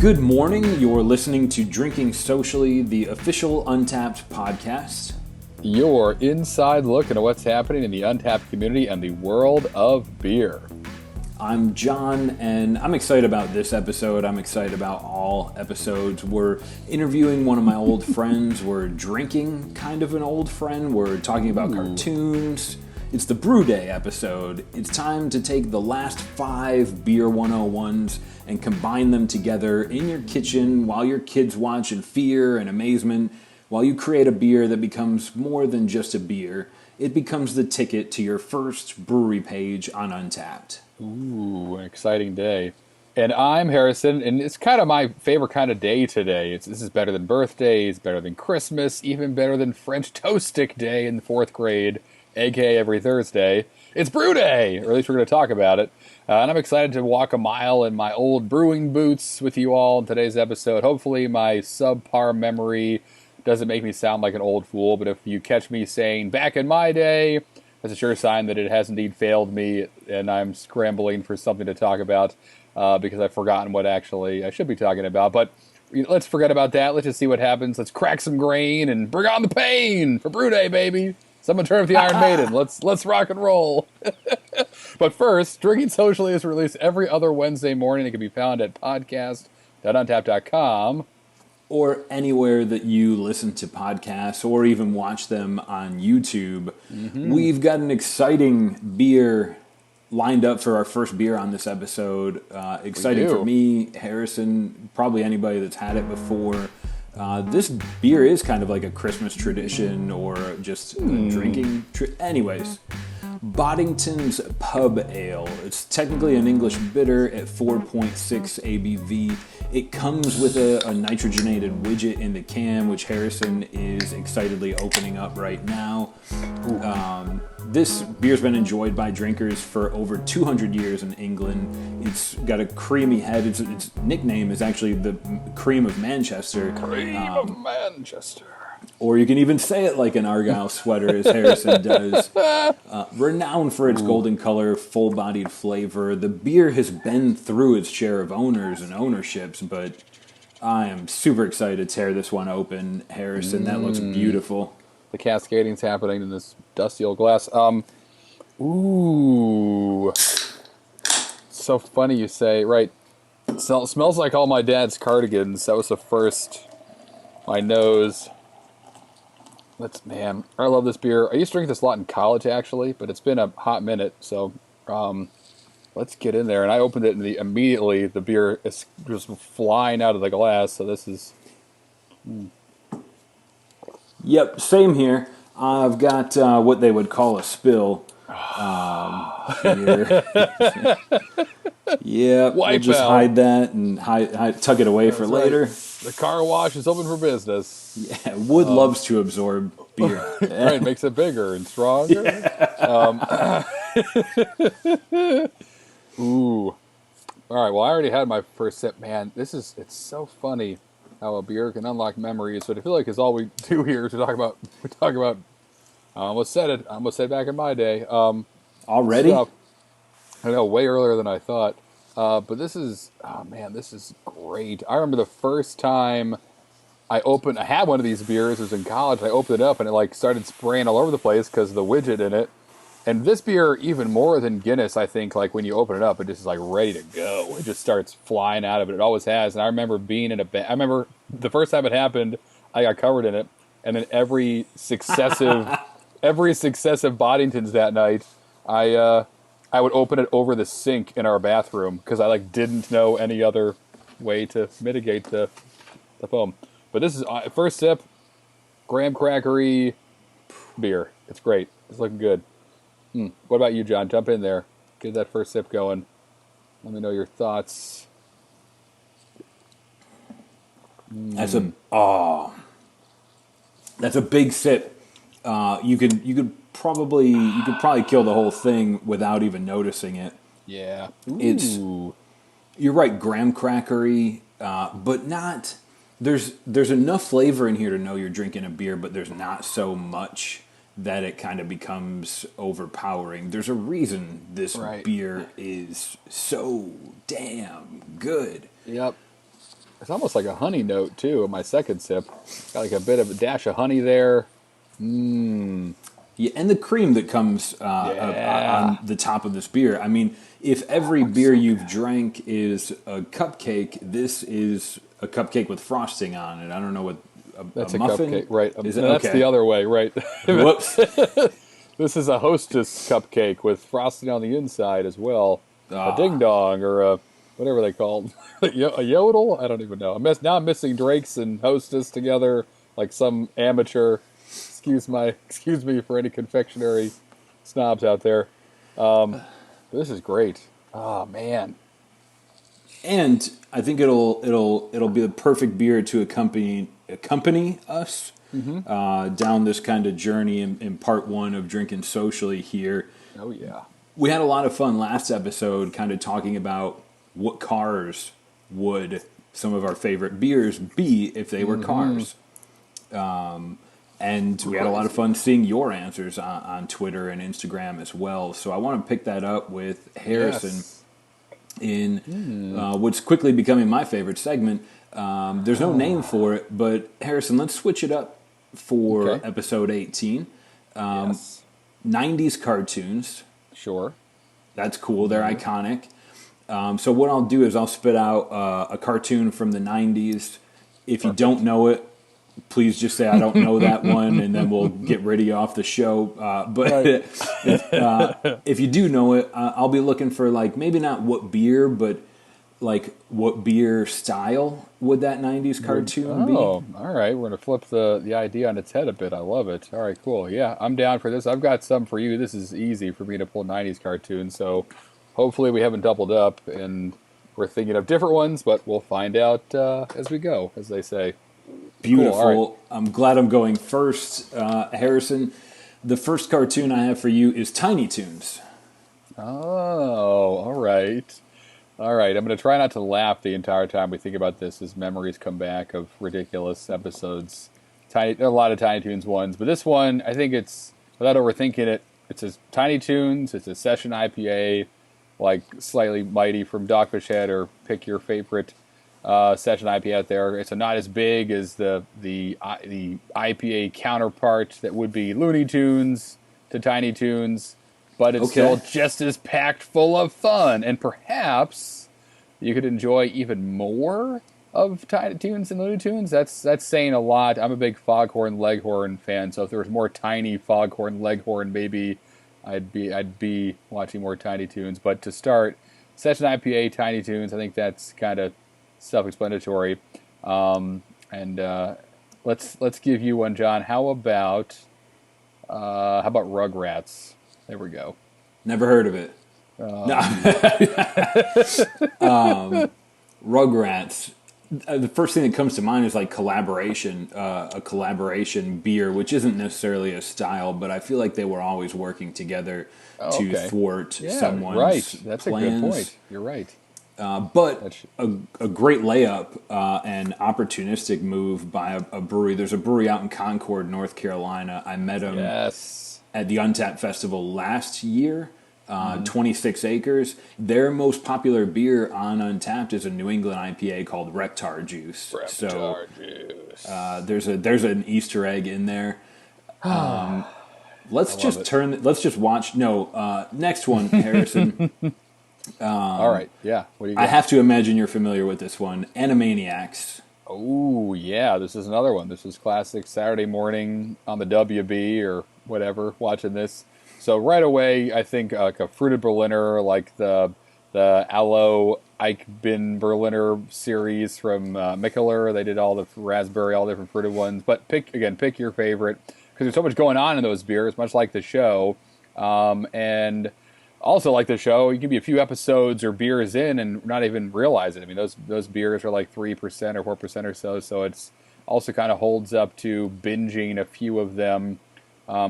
Good morning. You're listening to Drinking Socially, the official Untappd podcast. Your inside look into what's happening in the Untappd community and the world of beer. I'm John, and I'm excited about this episode. I'm excited about all episodes. We're interviewing one of my old friends. We're drinking kind of an old friend. We're talking about cartoons. It's the Brew Day episode. It's time to take the last 5 Beer 101s and combine them together in your kitchen while your kids watch in fear and amazement, while you create a beer that becomes more than just a beer. It becomes the ticket to your first brewery page on Untappd. Ooh, an exciting day. And I'm Harrison, and it's kind of my favorite kind of day today. This is better than birthdays, better than Christmas, even better than French Toast Stick Day in the 4th grade, aka every Thursday. It's Brew Day, or at least we're going to talk about it. And I'm excited to walk a mile in my old brewing boots with you all in today's episode. Hopefully my subpar memory doesn't make me sound like an old fool, but if you catch me saying, back in my day, that's a sure sign that it has indeed failed me, and I'm scrambling for something to talk about because I've forgotten what actually I should be talking about. But let's forget about that. Let's just see what happens. Let's crack some grain and bring on the pain for Brew Day, baby. Someone turn up the Iron Maiden. Let's rock and roll. But first, Drinking Socially is released every other Wednesday morning. It can be found at podcast.untappd.com. Or anywhere that you listen to podcasts or even watch them on YouTube. Mm-hmm. We've got an exciting beer lined up for our first beer on this episode. Exciting for me, Harrison, probably anybody that's had it before. This beer is kind of like a Christmas tradition or just drinking. Anyways, Boddington's Pub Ale. It's technically an English bitter at 4.6 ABV. It comes with a nitrogenated widget in the can, which Harrison is excitedly opening up right now. This beer's been enjoyed by drinkers for over 200 years in England. It's got a creamy head. Its nickname is actually the Cream of Manchester. Cream of Manchester. Or you can even say it like an Argyle sweater, as Harrison does. Renowned for its golden color, full-bodied flavor, the beer has been through its share of owners and ownerships, but I am super excited to tear this one open, Harrison. That looks beautiful. The cascading's happening in this dusty old glass. Ooh. So funny you say, right. It smells like all my dad's cardigans. That was the first, my nose. Man, I love this beer. I used to drink this a lot in college, actually, but it's been a hot minute, so let's get in there. And I opened it, and immediately the beer is just flying out of the glass, so this is... Yep, same here. I've got what they would call a spill. Here. Yeah, we'll just hide that and tuck it away for later. The car wash is open for business. Yeah, wood loves to absorb beer. Right, makes it bigger and stronger. Yeah. Ooh. All right, well, I already had my first sip. Man, it's so funny how a beer can unlock memories, but I feel like it's all we do here is we talk about I almost said it back in my day. Already? Stuff. I know, way earlier than I thought. But this is great. I remember the first time I had one of these beers. It was in college. I opened it up and it started spraying all over the place because of the widget in it. And this beer, even more than Guinness, I think, when you open it up, it just is ready to go. It just starts flying out of it. It always has. And I remember being in I remember the first time it happened, I got covered in it. And then every successive Boddingtons that night, I would open it over the sink in our bathroom because I didn't know any other way to mitigate the foam. But this is first sip, graham crackery beer. It's great. It's looking good. What about you, John? Jump in there. Get that first sip going. Let me know your thoughts. That's a big sip. You could probably kill the whole thing without even noticing it. Yeah. You're right, graham crackery, but not. There's enough flavor in here to know you're drinking a beer, but there's not so much that it kind of becomes overpowering. There's a reason this beer is so damn good. Yep. It's almost like a honey note too. In my second sip, got like a bit of a dash of honey there. Mmm. Yeah, and the cream that comes Yeah. on the top of this beer. I mean, if every beer you've drank is a cupcake, this is a cupcake with frosting on it. I don't know what That's a a muffin cupcake, right? is. It No, that's okay? the other way, right? Whoops. This is a hostess cupcake with frosting on the inside as well. A ding Ah, dong or a whatever they call it. A yodel. I don't even know. Now I'm missing Drake's and hostess together like some amateur. Excuse me for any confectionery snobs out there. This is great. Oh man. and I think it'll be the perfect beer to accompany us down this kind of journey in part one of drinking socially here. Oh yeah. We had a lot of fun last episode kind of talking about what cars would some of our favorite beers be if they were cars. And we had a lot of fun seeing your answers on Twitter and Instagram as well. So I want to pick that up with Harrison Yes. in what's quickly becoming my favorite segment. There's no name for it, but Harrison, let's switch it up for Okay. episode 18. Yes. 90s cartoons. Sure. That's cool. They're iconic. So what I'll do is I'll spit out a cartoon from the 90s. If you don't know it, please just say I don't know that one, and then we'll get rid of you off the show. But if you do know it, I'll be looking for like maybe not what beer, but like what beer style would that 90s cartoon be? Oh, all right. We're gonna flip the idea on its head a bit. I love it. All right, cool. Yeah, I'm down for this. I've got some for you. This is easy for me to pull '90s cartoons, so hopefully we haven't doubled up and we're thinking of different ones, but we'll find out as we go, as they say. Beautiful. Cool, all right. I'm glad I'm going first, Harrison. The first cartoon I have for you is Tiny Toons. Oh, all right. All right. I'm going to try not to laugh the entire time we think about this as memories come back of ridiculous episodes. A lot of Tiny Toons ones, but this one, I think it's, without overthinking it, it's a Tiny Toons, it's a session IPA, like Slightly Mighty from Dogfish Head, or pick your favorite session IPA out there. It's not as big as the IPA counterpart that would be Looney Tunes to Tiny Toons, but it's still just as packed full of fun. And perhaps you could enjoy even more of Tiny Toons and Looney Tunes. That's saying a lot. I'm a big Foghorn Leghorn fan, so if there was more Tiny Foghorn Leghorn, maybe I'd be watching more Tiny Toons. But to start, Session IPA, Tiny Toons, I think that's kind of self-explanatory. Let's give you one, John. How about Rugrats? There we go. Never heard of it. Rugrats. The first thing that comes to mind is like collaboration, a collaboration beer, which isn't necessarily a style, but I feel like they were always working together to thwart someone's right. That's plans. a good point. You're right. But a great layup and opportunistic move by a brewery. There's a brewery out in Concord, North Carolina. I met them at the Untappd Festival last year. 26 Acres. Their most popular beer on Untappd is a New England IPA called Reptar Juice. There's an Easter egg in there. Let's just watch. No, next one, Harrison. All right. Yeah. What do you got? I have to imagine you're familiar with this one. Animaniacs. Oh, yeah. This is another one. This is classic Saturday morning on the WB or whatever, watching this. So right away, I think like a fruited Berliner, like the Aloe Eichbin Berliner series from Mikkeller. They did all the raspberry, all different fruited ones. But pick your favorite, because there's so much going on in those beers, much like the show. And also like the show, you can be a few episodes or beers in and not even realize it. I mean, those beers are like 3% or 4% or so. So it's also kind of holds up to binging a few of them.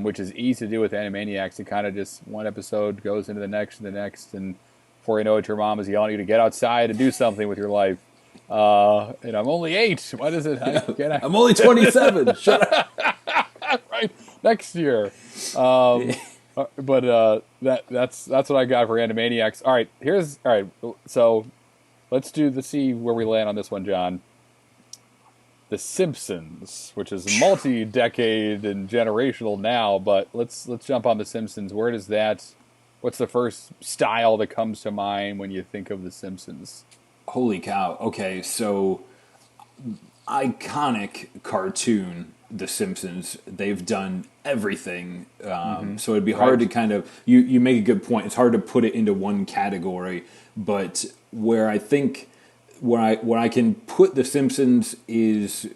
Which is easy to do with Animaniacs. It kind of just one episode goes into the next and the next, and before you know it, your mom is yelling at you to get outside and do something with your life. And I'm only 8. What is it? I'm only 27. Shut up. Right, next year. But that's what I got for Animaniacs. All right. So let's see where we land on this one, John. The Simpsons, which is multi-decade and generational now. But let's jump on The Simpsons. Where does that? What's the first style that comes to mind when you think of The Simpsons? Holy cow. Okay, so iconic cartoon, The Simpsons. They've done everything. So it'd be hard to kind of, you make a good point. It's hard to put it into one category, but where I think where I can put The Simpsons is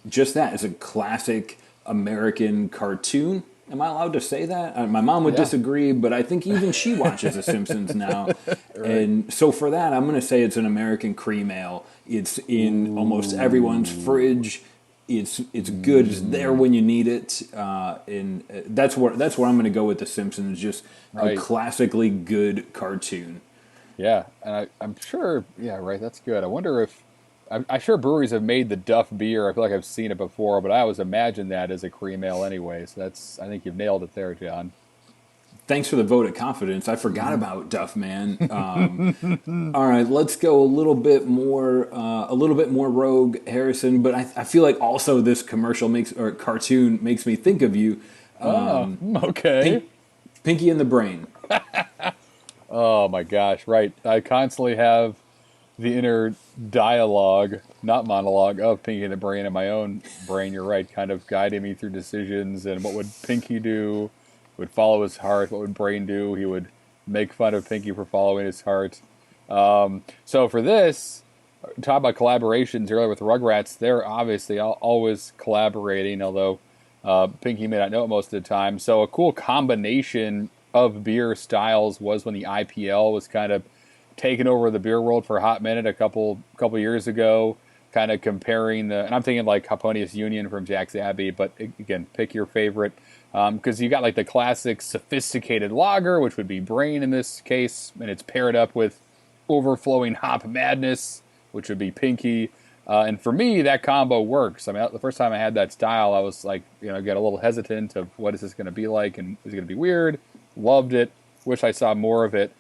just that, as a classic American cartoon. Am I allowed to say that? My mom would disagree, but I think even she watches The Simpsons now. And so for that, I'm going to say it's an American cream ale. It's in almost everyone's fridge. It's good. It's there when you need it. And that's where I'm going to go with The Simpsons. Just a classically good cartoon. Yeah, and I'm sure. Yeah, right. That's good. I wonder if I'm sure breweries have made the Duff beer. I feel like I've seen it before, but I always imagine that as a cream ale anyway. So I think you've nailed it there, John. Thanks for the vote of confidence. I forgot about Duff, man. All right, let's go a little bit more rogue, Harrison. But I feel like also this cartoon makes me think of you. Okay. Pinky and the Brain. Oh my gosh! Right. I constantly have the inner dialogue, not monologue, of Pinky and the Brain in my own brain. You're right, kind of guiding me through decisions and what would Pinky do? He would follow his heart. What would Brain do? He would make fun of Pinky for following his heart. So for this, talk about collaborations earlier with Rugrats. They're obviously always collaborating, although Pinky may not know it most of the time. So a cool combination of beer styles was when the IPL was kind of taken over the beer world for a hot minute a couple years ago, kind of comparing and I'm thinking like Hoponius Union from Jack's Abbey, but again, pick your favorite, because you got like the classic sophisticated lager, which would be Brain in this case, and it's paired up with overflowing hop madness, which would be Pinky, and for me, that combo works. I mean, the first time I had that style, I was like, get a little hesitant of what is this going to be like, and is it going to be weird? Loved it. Wish I saw more of it.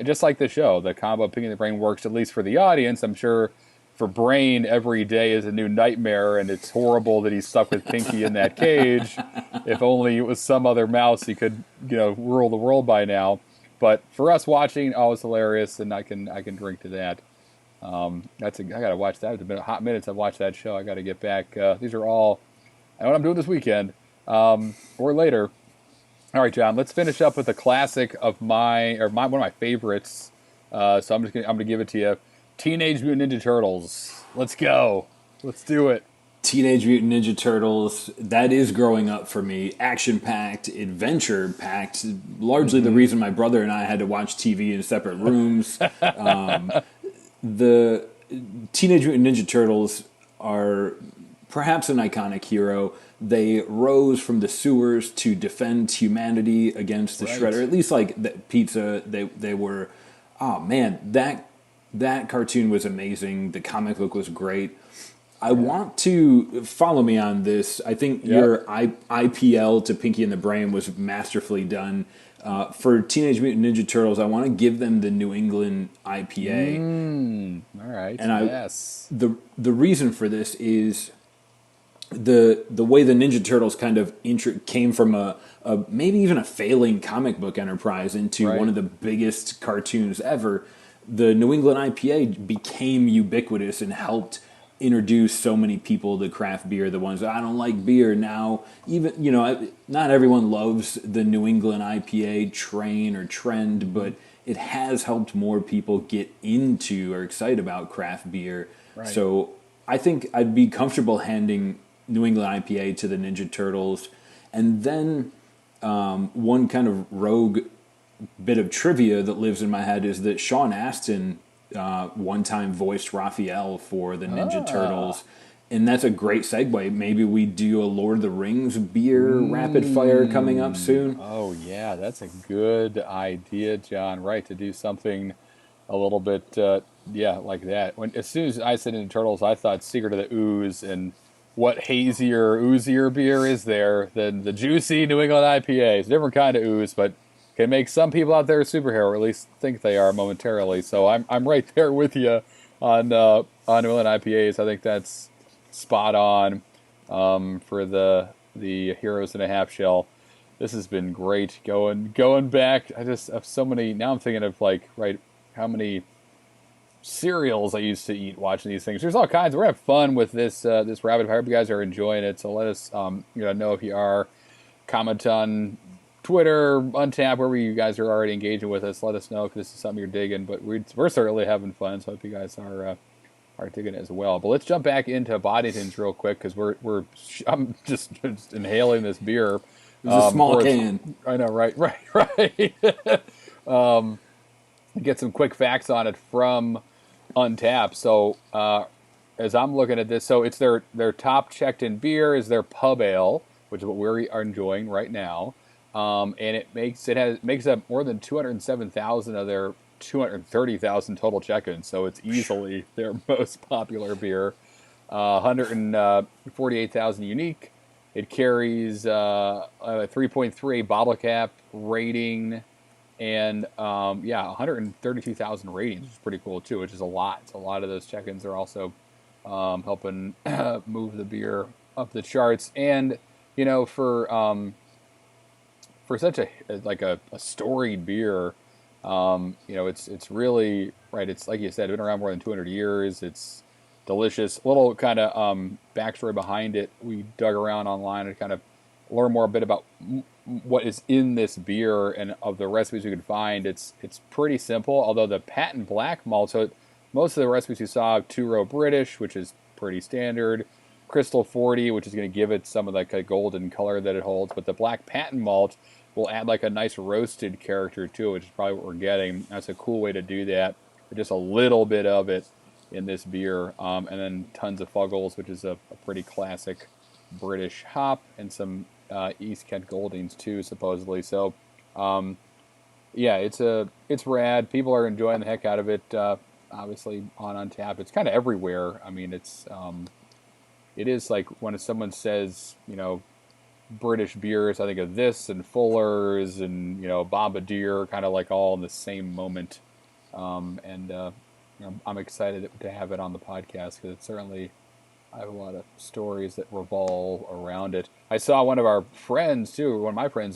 Just like the show, the combo Pinky and the Brain works, at least for the audience. I'm sure for Brain, every day is a new nightmare, and it's horrible that he's stuck with Pinky in that cage. If only it was some other mouse, he could, rule the world by now. But for us watching, always hilarious, and I can drink to that. I gotta watch that. It's been a hot minute since I've watched that show. I gotta get back. These are all I know what I'm doing this weekend, or later. All right, John. Let's finish up with a classic of one of my favorites. So I'm gonna give it to you. Teenage Mutant Ninja Turtles. Let's go. Let's do it. Teenage Mutant Ninja Turtles. That is growing up for me. Action-packed, adventure-packed. Largely the reason my brother and I had to watch TV in separate rooms. The Teenage Mutant Ninja Turtles are perhaps an iconic hero. They rose from the sewers to defend humanity against the Shredder. At least like the Pizza, they were. Oh man, that cartoon was amazing. The comic book was great. I want to follow me on this. I think your IPL to Pinky and the Brain was masterfully done. For Teenage Mutant Ninja Turtles, I want to give them the New England IPA. All right. And the reason for this is the way the Ninja Turtles kind of came from a maybe even a failing comic book enterprise into one of the biggest cartoons ever. The New England IPA became ubiquitous and helped introduce so many people to craft beer. The ones that I don't like beer now, even not everyone loves the New England IPA train or trend, but it has helped more people get into or excited about craft beer. Right. So I think I'd be comfortable handing New England IPA to the Ninja Turtles. And then one kind of rogue bit of trivia that lives in my head is that Sean Astin one time voiced Raphael for the Ninja Turtles. And that's a great segue. Maybe we do a Lord of the Rings beer rapid fire coming up soon. Oh, yeah, that's a good idea, John. Right, to do something a little bit, like that. As soon as I said Ninja Turtles, I thought Secret of the Ooze, and what hazier, oozier beer is there than the juicy New England IPA? It's a different kind of ooze, but can make some people out there a superhero, or at least think they are momentarily. So I'm right there with you on New England IPAs. I think that's spot on for the Heroes in a Half Shell. This has been great going back. I just have so many. Now I'm thinking of like, right, how many cereals I used to eat watching these things. There's all kinds. We're gonna have fun with this this rapid fire. I hope you guys are enjoying it. So let us know if you are. Comment on Twitter, Untappd, wherever you guys are already engaging with us. Let us know if this is something you're digging. But we're certainly having fun. So I hope you guys are digging it as well. But let's jump back into Boddington's real quick because I'm just inhaling this beer. It's a small can. I know, right. Get some quick facts on it from Untappd. So as I'm looking at this, so it's their top checked in beer is their pub ale, which is what we are enjoying right now, and it makes up more than 207,000 of their 230,000 total check-ins. So it's easily their most popular beer. 148,000 unique. It carries a 3.3 bottle cap rating, and 132,000 ratings, which is pretty cool too, which is a lot. So a lot of those check-ins are also helping move the beer up the charts. And for such a storied beer, it's really right. It's like you said, been around more than 200 years. It's delicious. A little kind of backstory behind it. We dug around online and kind of learn more a bit about what is in this beer, and of the recipes we could find. It's pretty simple. Although the patent black malt, so most of the recipes you saw, 2-row British, which is pretty standard. Crystal 40, which is going to give it some of that kind of golden color that it holds. But the black patent malt will add like a nice roasted character to it, which is probably what we're getting. That's a cool way to do that. Just a little bit of it in this beer. And then tons of Fuggles, which is a pretty classic British hop, and some East Kent Goldings too, supposedly. So, it's rad. People are enjoying the heck out of it. Obviously on Untappd, it's kind of everywhere. I mean, it is like when someone says, British beers, I think of this and Fuller's and Bombardier, kind of like all in the same moment. I'm excited to have it on the podcast because I have a lot of stories that revolve around it. I saw one of my friends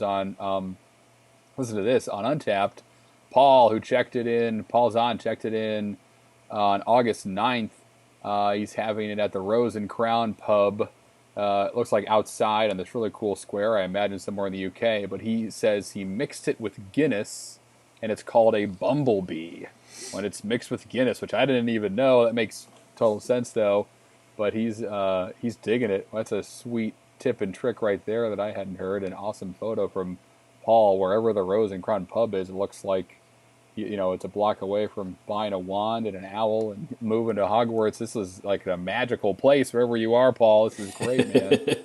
on, listen to this, on Untappd, Paul checked it in on August 9th. He's having it at the Rose and Crown pub. It looks like outside on this really cool square, I imagine somewhere in the UK, but he says he mixed it with Guinness, and it's called a Bumblebee when it's mixed with Guinness, which I didn't even know. That makes total sense, though. But he's digging it. That's a sweet tip and trick right there that I hadn't heard. An awesome photo from Paul, wherever the Rose and Crown pub is. It looks like, it's a block away from buying a wand and an owl and moving to Hogwarts. This is like a magical place wherever you are, Paul. This is great, man.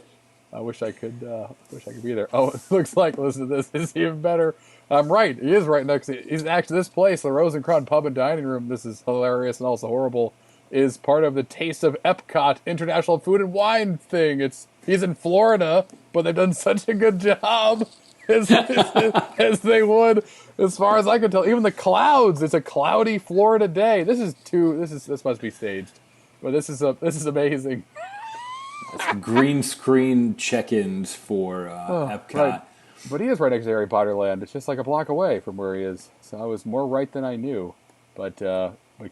I wish I could be there. Oh, it looks like, listen to this. It's even better. I'm right. He is right next to. He's actually, this place, the Rose and Crown Pub and Dining Room. This is hilarious and also horrible. Is part of the Taste of Epcot International Food and Wine thing. He's in Florida, but they've done such a good job as they would, as far as I can tell. Even the clouds. It's a cloudy Florida day. This must be staged, but this is amazing. It's green screen check-ins for Epcot. Right. But he is right next to Harry Potter Land. It's just like a block away from where he is. So I was more right than I knew. But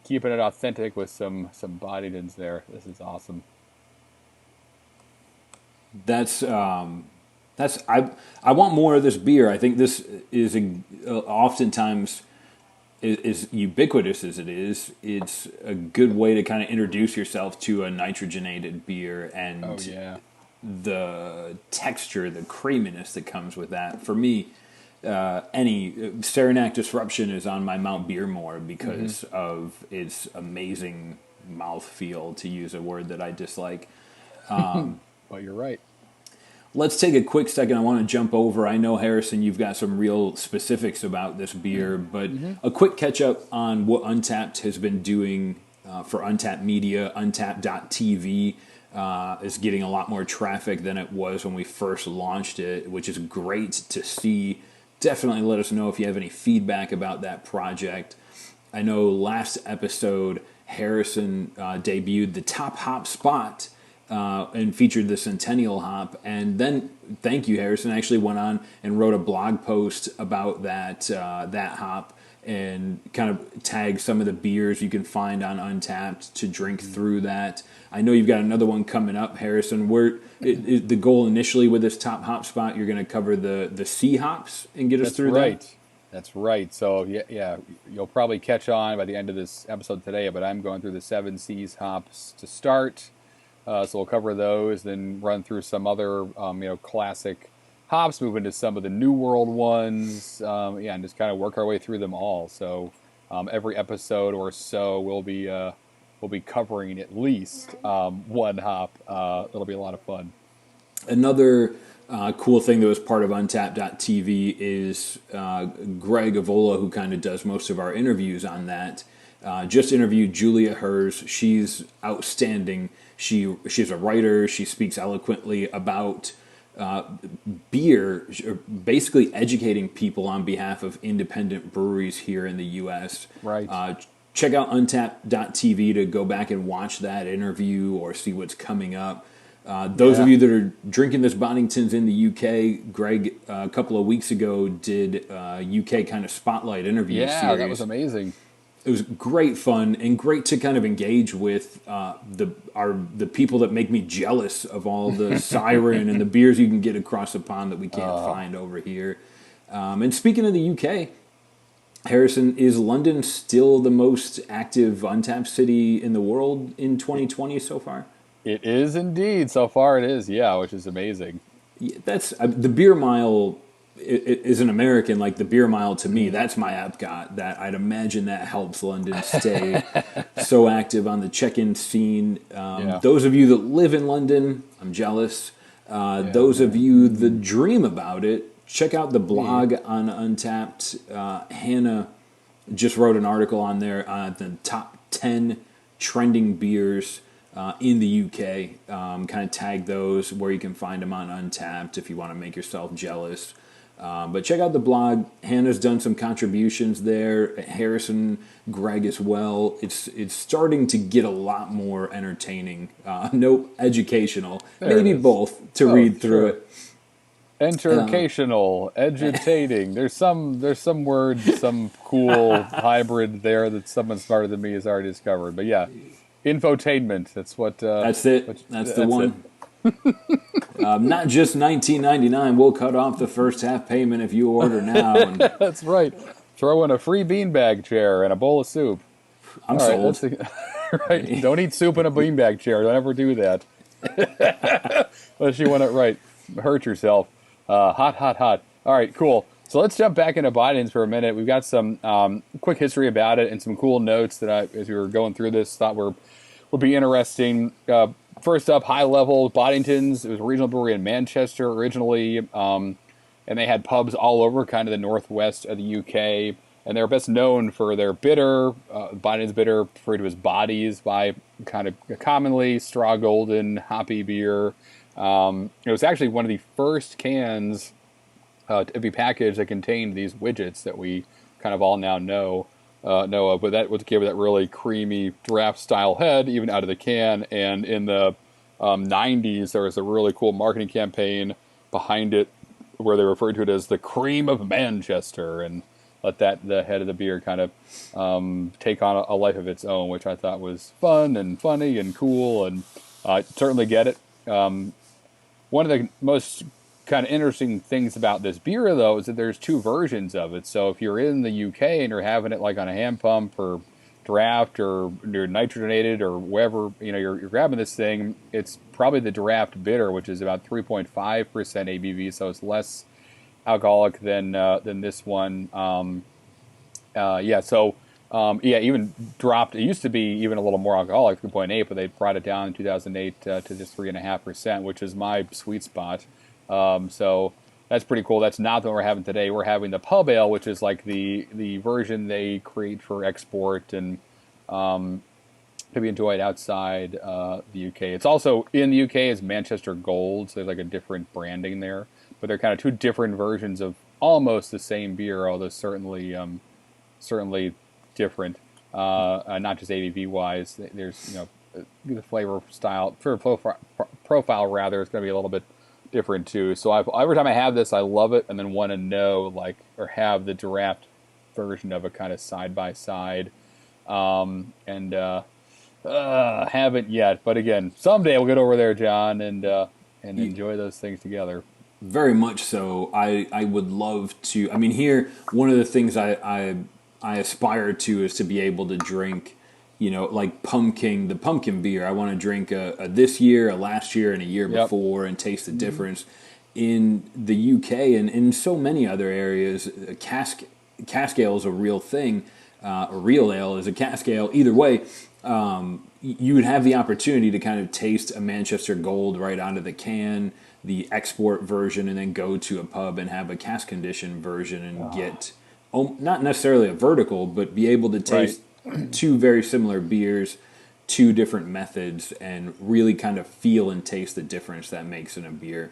keeping it authentic with some Boddingtons there. This is awesome. I want more of this beer. I think this is oftentimes as ubiquitous as it is. It's a good way to kind of introduce yourself to a nitrogenated beer and the texture, the creaminess that comes with that. For me, any Saranac Disruption is on my Mount Beermore because of its amazing mouthfeel, to use a word that I dislike. But you're right. Let's take a quick second. I want to jump over. I know, Harrison, you've got some real specifics about this beer, but a quick catch-up on what Untappd has been doing for Untappd Media. Untappd.tv is getting a lot more traffic than it was when we first launched it, which is great to see. Definitely let us know if you have any feedback about that project. I know last episode, Harrison debuted the Top Hop Spot and featured the Centennial hop. And then, thank you, Harrison, actually went on and wrote a blog post about that hop and kind of tagged some of the beers you can find on Untappd to drink through that. I know you've got another one coming up, Harrison. The goal initially with this top hop spot, you're going to cover the C hops and get us through that? That's right. So, yeah, you'll probably catch on by the end of this episode today, but I'm going through the 7 C's hops to start. So we'll cover those, then run through some other, classic hops, move into some of the New World ones, and just kind of work our way through them all. So every episode or so we'll be covering at least one hop. It'll be a lot of fun. Another cool thing that was part of Untappd.tv is Greg Avola, who kind of does most of our interviews on that, just interviewed Julia Hers. She's outstanding. She's a writer. She speaks eloquently about beer, basically educating people on behalf of independent breweries here in the U.S. Right. Check out Untappd.tv to go back and watch that interview or see what's coming up. Those of you that are drinking this Boddington's in the UK, Greg, a couple of weeks ago, did a UK kind of spotlight interview series. Yeah, that was amazing. It was great fun and great to kind of engage with the people that make me jealous of all the Siren and the beers you can get across the pond that we can't find over here. And speaking of the UK, Harrison, is London still the most active Untappd city in the world in 2020 so far? It is indeed. So far it is, yeah, which is amazing. Yeah, that's the beer mile. Is an American, like the beer mile to me, that's my Epcot. That I'd imagine that helps London stay so active on the check-in scene. Those of you that live in London, I'm jealous. Those of you that dream about it, check out the blog on Untappd. Hannah just wrote an article on there on the top 10 trending beers in the UK. Kind of tag those where you can find them on Untappd if you want to make yourself jealous. But check out the blog. Hannah's done some contributions there. Harrison, Greg as well. It's starting to get a lot more entertaining. No, educational. Maybe both to read through it. Educational, edutating. There's some word, some cool hybrid there that someone smarter than me has already discovered. But yeah, infotainment. That's what. That's it. That's the one. Not just $19.99. We'll cut off the first half payment if you order now. And that's right. Throw in a free beanbag chair and a bowl of soup. I'm sold. Right. Don't eat soup in a beanbag chair. Don't ever do that. Unless you want to hurt yourself. Hot. All right, cool. So let's jump back into Boddies for a minute. We've got some quick history about it and some cool notes that as we were going through this, thought would be interesting. First up, high level, Boddington's. It was a regional brewery in Manchester originally, and they had pubs all over kind of the northwest of the UK. And they're best known for their bitter, Boddington's bitter, referred to as Boddies by kind of commonly straw golden hoppy beer. It was actually one of the first cans to be packaged that contained these widgets that we kind of all now know of, but that would give it that really creamy draft style head even out of the can. And in the 90s there was a really cool marketing campaign behind it where they referred to it as the cream of Manchester and let the head of the beer kind of take on a life of its own, which I thought was fun and funny and cool, and I certainly get it. One of the most kind of interesting things about this beer, though, is that there's two versions of it. So if you're in the UK and you're having it like on a hand pump or draft or you're nitrogenated or wherever, you're grabbing this thing, it's probably the draft bitter, which is about 3.5% ABV, so it's less alcoholic than this one. Even dropped. It used to be even a little more alcoholic, 3.8, but they brought it down in 2008 to just 3.5%, which is my sweet spot. So that's pretty cool. That's not the one we're having today. We're having the pub ale, which is like the version they create for export and to be enjoyed outside the UK. It's also in the UK as Manchester Gold, so there's like a different branding there. But they're kind of two different versions of almost the same beer, although certainly different. Not just ABV wise. There's the flavor style, profile rather, is going to be a little bit different too. So every time I have this, I love it, and then want to know or have the draft version of it kind of side by side. And haven't yet, but again, someday we'll get over there, John, and enjoy those things together. Very much so. I would love to. I mean, here, one of the things I aspire to is to be able to drink, like the pumpkin beer. I want to drink a this year, a last year, and a year before, and taste the difference. In the UK and in so many other areas, cask ale is a real thing. A real ale is a cask ale. Either way, you would have the opportunity to kind of taste a Manchester Gold right out of the can, the export version, and then go to a pub and have a cask condition version and get, not necessarily a vertical, but be able to taste two very similar beers, two different methods, and really kind of feel and taste the difference that makes in a beer.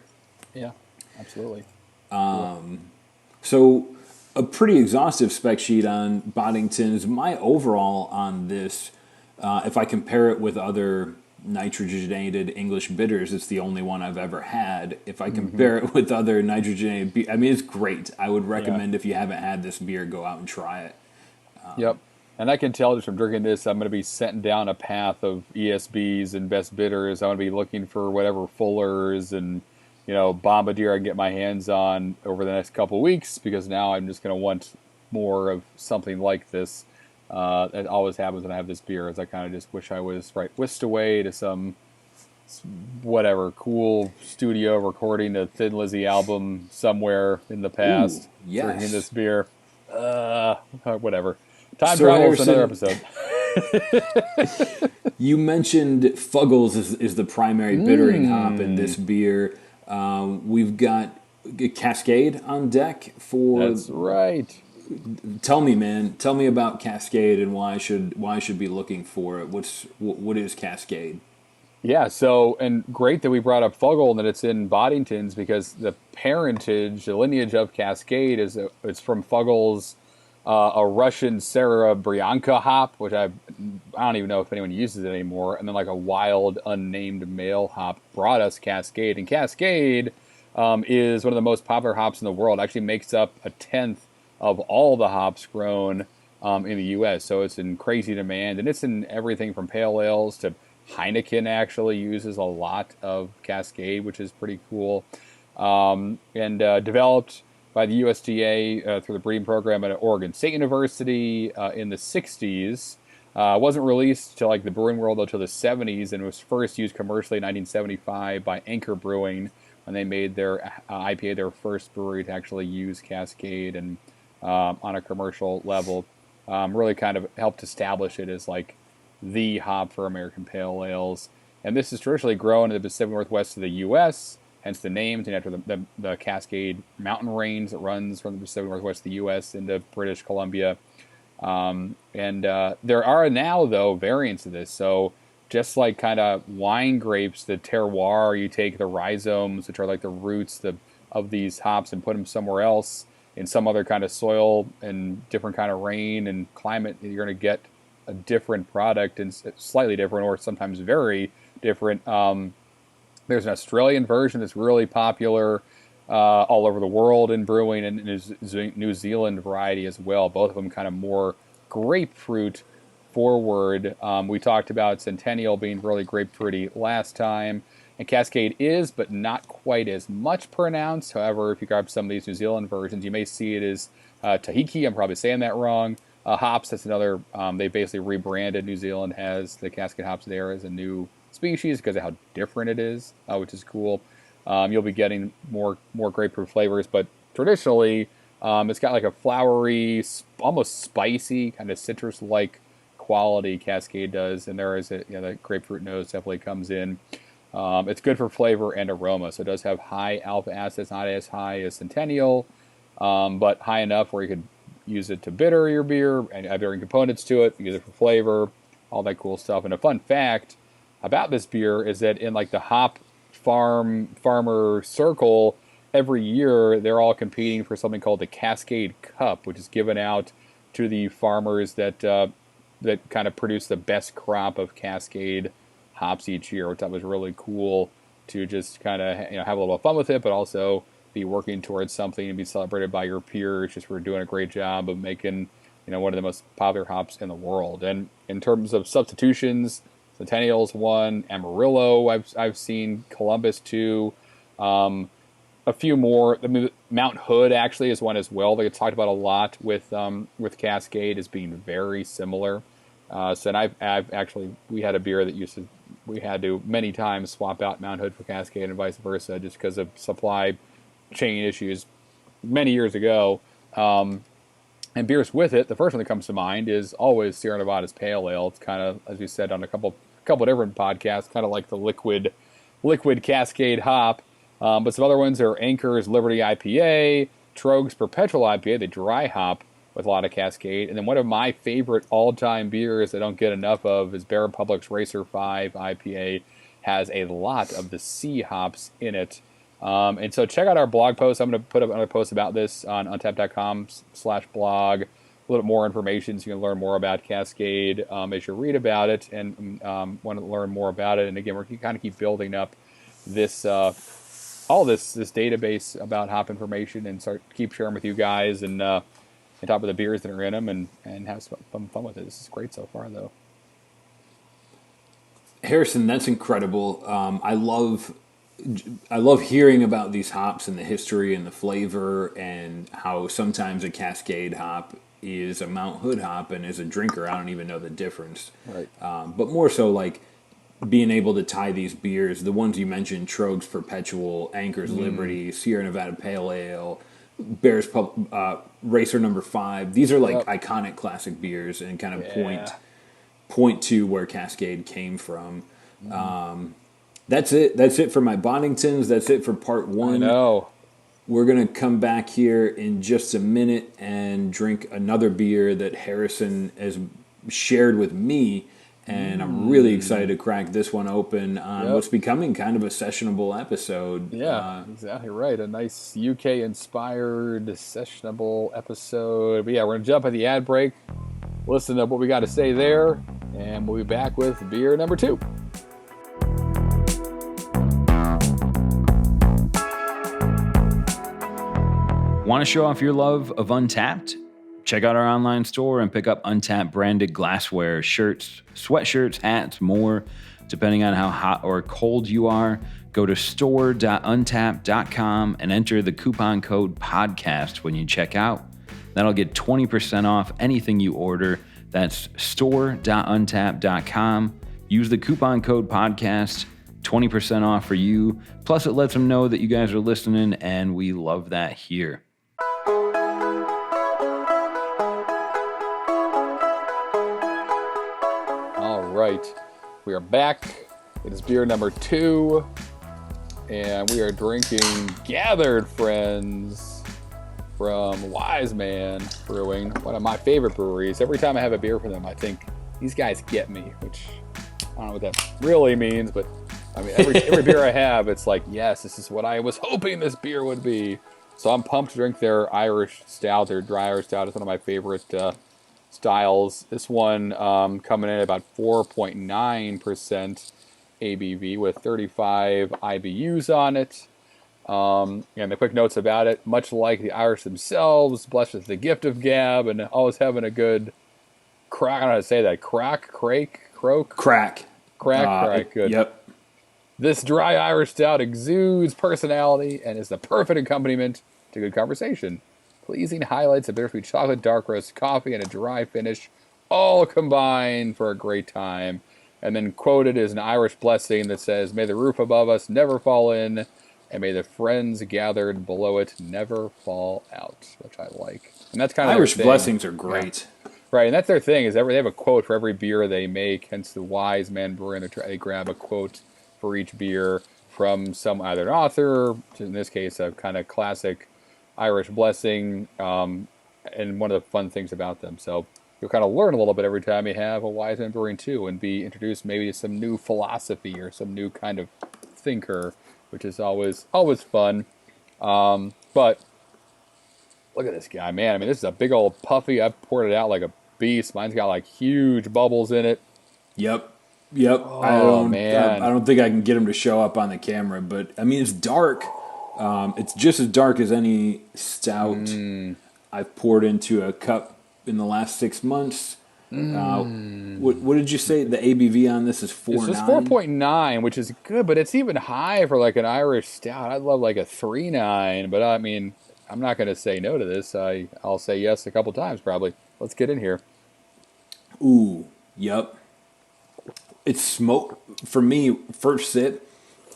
Yeah, absolutely. So a pretty exhaustive spec sheet on Boddington's. My overall on this, if I compare it with other nitrogenated English bitters, it's the only one I've ever had. If I compare it with other nitrogenated beer, I mean, it's great. I would recommend if you haven't had this beer, go out and try it. Yep. And I can tell just from drinking this, I'm going to be setting down a path of ESBs and best bitters. I'm going to be looking for whatever Fullers and, Bombardier I can get my hands on over the next couple of weeks, because now I'm just going to want more of something like this. It always happens when I have this beer, is I kind of just wish I was whisked away to some whatever cool studio recording a Thin Lizzy album somewhere in the past. Ooh, yes. Drinking this beer. Whatever. Time So travel is another Harrison, episode. You mentioned Fuggles is the primary bittering hop in this beer. We've got Cascade on deck for. That's right. Tell me, man. Tell me about Cascade and why I should be looking for it. What is Cascade? Yeah, so, and great that we brought up Fuggle and that it's in Boddington's, because the parentage, the lineage of Cascade it's from Fuggle's a Russian Sarah Bryanka hop, which I don't even know if anyone uses it anymore, and then like a wild unnamed male hop brought us Cascade. And Cascade is one of the most popular hops in the world. It actually makes up a tenth of all the hops grown in the U.S., so it's in crazy demand, and it's in everything from pale ales to Heineken actually uses a lot of Cascade, which is pretty cool, and developed by the USDA through the breeding program at Oregon State University in the 60s. Wasn't released to like the brewing world until the 70s, and was first used commercially in 1975 by Anchor Brewing when they made their IPA, their first brewery to actually use Cascade and on a commercial level. Really kind of helped establish it as like the hop for American pale ales. And this is traditionally grown in the Pacific Northwest of the U.S., hence the name, named after the Cascade mountain range that runs from the Pacific Northwest of the U.S. into British Columbia. And there are now, though, variants of this. So just like kind of wine grapes, the terroir, you take the rhizomes, which are like the roots of these hops, and put them somewhere else in some other kind of soil and different kind of rain and climate, you're going to get a different product, and slightly different, or sometimes very different. There's an Australian version that's really popular all over the world in brewing, and New Zealand variety as well. Both of them kind of more grapefruit forward. We talked about Centennial being really grapefruity last time, and Cascade is, but not quite as much pronounced. However, if you grab some of these New Zealand versions, you may see it as Tahiki. I'm probably saying that wrong. Hops, that's another, they basically rebranded. New Zealand has the Cascade hops there as a new species because of how different it is, which is cool. You'll be getting more grapefruit flavors, but traditionally it's got like a flowery, almost spicy, kind of citrus-like quality Cascade does, and there is the grapefruit nose definitely comes in. It's good for flavor and aroma, so it does have high alpha acids, not as high as Centennial, but high enough where you could use it to bitter your beer and add varying components to it, use it for flavor, all that cool stuff. And a fun fact about this beer is that in like the hop farmer circle, every year they're all competing for something called the Cascade Cup, which is given out to the farmers that kind of produce the best crop of Cascade hops each year, which I thought was really cool to just kind of have a little fun with it, but also be working towards something and be celebrated by your peers. Just we're doing a great job of making one of the most popular hops in the world. And in terms of substitutions, Centennial's one, Amarillo I've seen, Columbus too, a few more. I mean, Mount Hood actually is one as well. They talked about a lot with Cascade as being very similar. So and I've actually, we had a beer that we had to many times swap out Mount Hood for Cascade and vice versa just because of supply chain issues many years ago. And beers with it, the first one that comes to mind is always Sierra Nevada's Pale Ale. It's kind of, as we said on a couple different podcasts, kind of like the liquid Cascade hop. But some other ones are Anchor's Liberty IPA, Trogue's Perpetual IPA, the dry hop with a lot of Cascade. And then one of my favorite all-time beers I don't get enough of is Bear Republic's Racer 5 IPA. Has a lot of the C hops in it. And so check out our blog post. I'm going to put up another post about this on untappd.com/blog. A little more information so you can learn more about Cascade as you read about it and want to learn more about it. And again, we're kind of keep building up this all this database about hop information and keep sharing with you guys and talk about the beers that are in them and have some fun with it. This is great so far, though. Harrison, that's incredible. I love hearing about these hops and the history and the flavor and how sometimes a Cascade hop is a Mount Hood hop, and as a drinker, I don't even know the difference. Right. But more so like being able to tie these beers, the ones you mentioned, Trogue's Perpetual, Anchor's Liberty, Sierra Nevada Pale Ale, Bear's Racer Number 5. These are like iconic classic beers and kind of point to where Cascade came from. That's it. That's it for my Boddingtons. That's it for part 1. I know. We're going to come back here in just a minute and drink another beer that Harrison has shared with me. And I'm really excited to crack this one open on what's becoming kind of a sessionable episode. Yeah, exactly right. A nice UK-inspired sessionable episode. But yeah, we're going to jump at the ad break, listen to what we got to say there, and we'll be back with beer number 2. Want to show off your love of Untappd? Check out our online store and pick up Untappd branded glassware, shirts, sweatshirts, hats, more. Depending on how hot or cold you are, go to store.untappd.com and enter the coupon code podcast when you check out. That'll get 20% off anything you order. That's store.untappd.com. Use the coupon code podcast, 20% off for you. Plus, it lets them know that you guys are listening, and we love that here. Right, we are back. It is beer number 2, and we are drinking Gathered Friends from Wise Man Brewing, one of my favorite breweries. Every time I have a beer from them, I think these guys get me, which I don't know what that really means, but I mean, every beer I have, it's like, yes, this is what I was hoping this beer would be. So I'm pumped to drink their Irish Stout, their dry Irish Stout. It's one of my favorite styles. This one coming in at about 4.9% ABV with 35 IBUs on it. And the quick notes about it, much like the Irish themselves, blessed with the gift of gab and always having a good crack. I don't know how to say that. Crack. Good. Yep. This dry Irish Stout exudes personality and is the perfect accompaniment to good conversation. Pleasing highlights of bittersweet chocolate, dark roast coffee, and a dry finish, all combined for a great time. And then quoted is an Irish blessing that says, "May the roof above us never fall in, and may the friends gathered below it never fall out," which I like. And that's kind of Irish blessings are great. Yeah. Right, and that's their thing, is they have a quote for every beer they make, hence the Wise Man Brewing. They grab a quote for each beer from some either an author, in this case a kind of classic Irish blessing, and one of the fun things about them. So you'll kind of learn a little bit every time you have a Wise Man Brewing 2 and be introduced maybe to some new philosophy or some new kind of thinker, which is always fun. But look at this guy, man. I mean, this is a big old puffy. I've poured it out like a beast. Mine's got like huge bubbles in it. Yep. Yep. Oh man. I don't think I can get him to show up on the camera, but I mean, it's dark. It's just as dark as any stout I've poured into a cup in the last 6 months. What did you say? The ABV on this is 4.9? It's just 4.9, which is good, but it's even high for like an Irish stout. I'd love like a 3.9, but I mean, I'm not going to say no to this. I'll say yes a couple times probably. Let's get in here. Ooh, yep. It's smoke for me. First sip,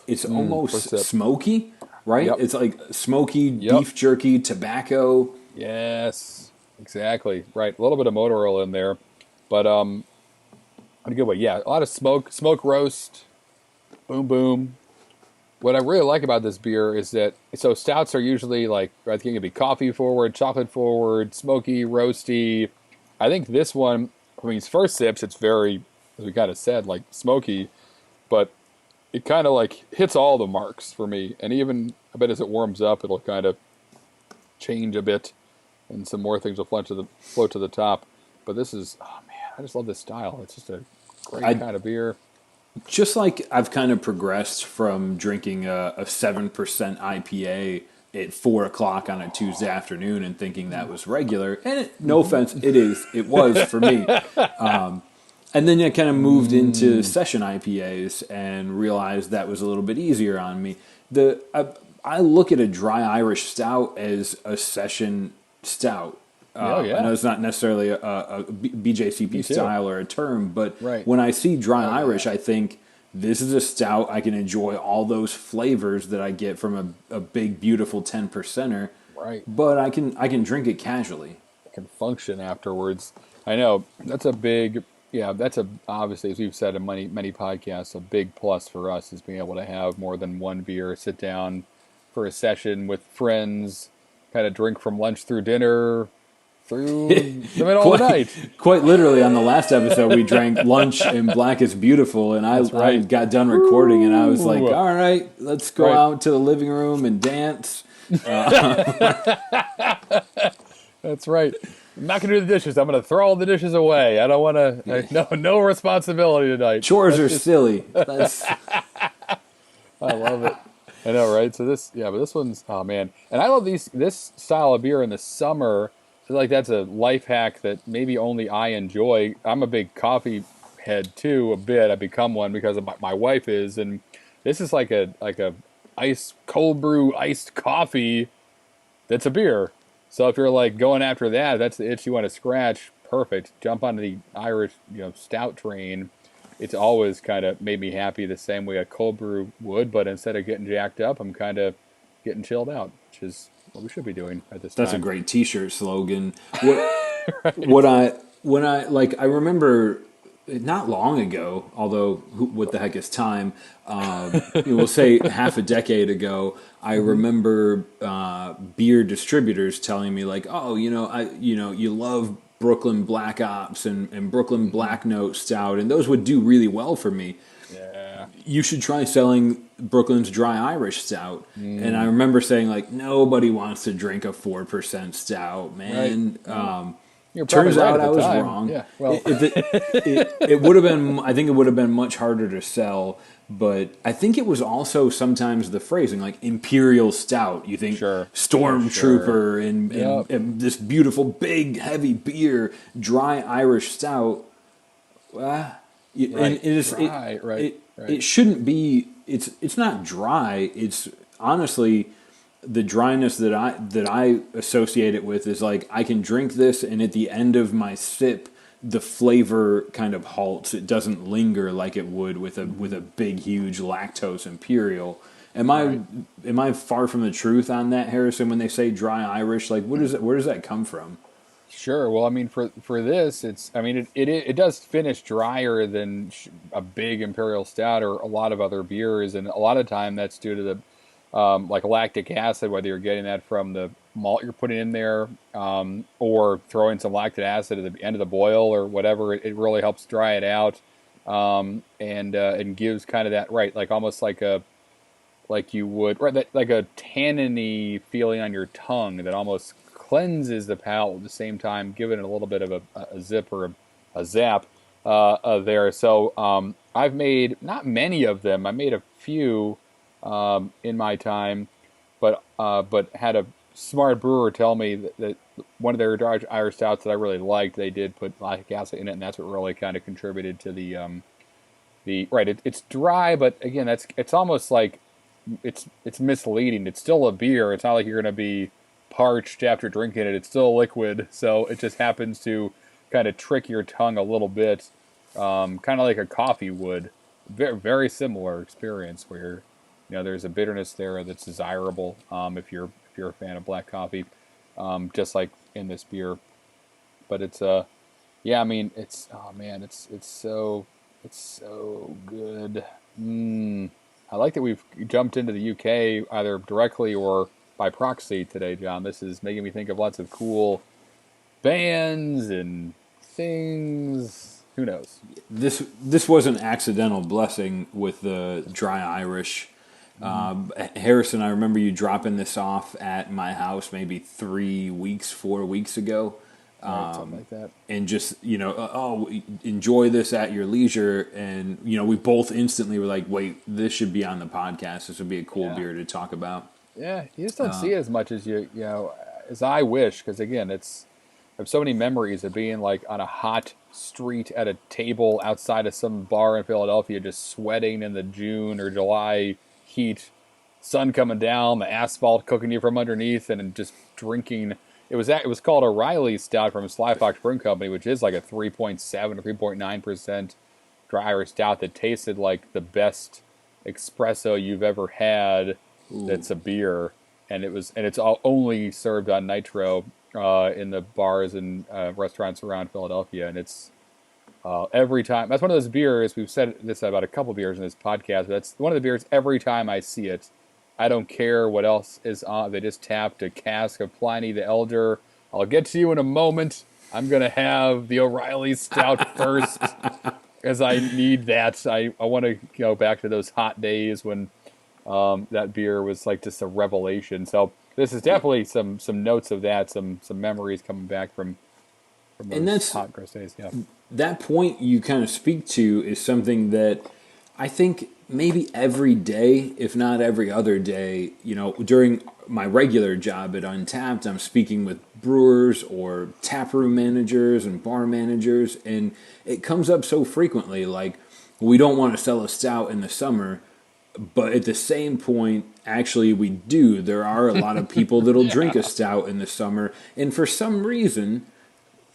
it's almost smoky, right? Yep. It's like smoky beef jerky, tobacco. Yes, exactly. Right. A little bit of motor oil in there, but in a good way. Yeah, a lot of smoke roast, boom, boom. What I really like about this beer is that, so stouts are usually like, I think it'd be coffee forward, chocolate forward, smoky, roasty. I think this one, I mean, its first sips, it's very, as we kind of said, like smoky, but it kind of like hits all the marks for me. And even, I bet as it warms up, it'll kind of change a bit and some more things will float to the top. But this is, oh man, I just love this style. It's just a great kind of beer. Just like I've kind of progressed from drinking a 7% IPA at 4 o'clock on a Tuesday afternoon and thinking that was regular. And no offense, it was for me. And then I kind of moved into session IPAs and realized that was a little bit easier on me. I look at a dry Irish stout as a session stout. I know it's not necessarily a BJCP style or a term, but when I see dry Irish, I think this is a stout. I can enjoy all those flavors that I get from a big, beautiful 10%er. Right. But I can drink it casually. I can function afterwards. I know that's a big, obviously, as we've said in many podcasts, a big plus for us is being able to have more than one beer, sit down for a session with friends, kind of drink from lunch through dinner, through the middle of the night. Quite literally, on the last episode, we drank lunch and Black is Beautiful, and I got done recording, and I was like, all right, let's go out to the living room and dance. That's right. I'm not going to do the dishes. I'm going to throw all the dishes away. I don't want to, no responsibility tonight. Chores are silly. I love it. I know, right? So but this one's, oh man. And I love this style of beer in the summer. I feel like that's a life hack that maybe only I enjoy. I'm a big coffee head too, a bit. I become one because of my wife is, and this is like a cold brew iced coffee that's a beer. So if you're like going after that, that's the itch you want to scratch, perfect. Jump onto the Irish, stout train. It's always kind of made me happy the same way a cold brew would, but instead of getting jacked up, I'm kind of getting chilled out, which is what we should be doing at this time. That's a great T-shirt slogan. I remember not long ago, although what the heck is time? We'll say half a decade ago. I remember beer distributors telling me like, oh, you love Brooklyn Black Ops and Brooklyn Black Note Stout, and those would do really well for me. Yeah. You should try selling Brooklyn's Dry Irish Stout. And I remember saying, like, nobody wants to drink a 4% stout, man. Right. Turns right out I was time. wrong. Yeah, well. It would have been, I think it would have been much harder to sell, but I think it was also sometimes the phrasing, like Imperial Stout. You think Stormtrooper and this beautiful, big, heavy beer, Dry Irish Stout. It shouldn't be. It's not dry. It's honestly the dryness that I associate it with is like I can drink this, and at the end of my sip, the flavor kind of halts. It doesn't linger like it would with a big, huge lactose Imperial. Am I far from the truth on that, Harrison? When they say dry Irish, like where does that come from? Sure. Well, I mean, for this, it does finish drier than a big Imperial Stout or a lot of other beers, and a lot of time that's due to the like lactic acid, whether you're getting that from the malt you're putting in there, or throwing some lactic acid at the end of the boil or whatever. It really helps dry it out, and gives kind of that like almost like you would like a tanniny feeling on your tongue that almost cleanses the palate at the same time, giving it a little bit of a zip or a zap. there. So I've made not many of them. I made a few in my time, but had a smart brewer tell me that one of their dry Irish stouts that I really liked, they did put lactic acid in it, and that's what really kind of contributed to the right. It's dry, but again, it's almost like it's misleading. It's still a beer. It's not like you're going to be parched after drinking it. It's still liquid, so it just happens to kind of trick your tongue a little bit, kind of like a coffee would. Very, very similar experience where there's a bitterness there that's desirable if you're a fan of black coffee, just like in this beer. But it's yeah, I mean it's oh man, it's so good. I like that we've jumped into the UK either directly or by proxy today, John. This is making me think of lots of cool bands and things. Who knows? This was an accidental blessing with the dry Irish. Harrison, I remember you dropping this off at my house maybe 4 weeks ago. Right, something like that. And just, enjoy this at your leisure. And, we both instantly were like, wait, this should be on the podcast. This would be a cool beer to talk about. Yeah, you just don't see it as much as as I wish. Because again, I have so many memories of being like on a hot street at a table outside of some bar in Philadelphia, just sweating in the June or July heat, sun coming down, the asphalt cooking you from underneath, and just drinking. It was called O'Reilly's Stout from Sly Fox Brewing Company, which is like a 3.7 or 3.9% dry Irish stout that tasted like the best espresso you've ever had. Ooh. That's a beer, and it's all only served on Nitro in the bars and restaurants around Philadelphia, and it's every time. That's one of those beers. We've said this about a couple beers in this podcast. But that's one of the beers. Every time I see it, I don't care what else is on. They just tapped a cask of Pliny the Elder. I'll get to you in a moment. I'm going to have the O'Reilly Stout first, as I need that. I want to go back to those hot days when that beer was like just a revelation. So this is definitely some notes of that, some memories coming back from those and that's, hot gross days. Yeah. That point you kind of speak to is something that I think maybe every day, if not every other day, during my regular job at Untappd, I'm speaking with brewers or taproom managers and bar managers, and it comes up so frequently, like, we don't want to sell a stout in the summer, but at the same point, actually we do. There are a lot of people that'll drink a stout in the summer, and for some reason,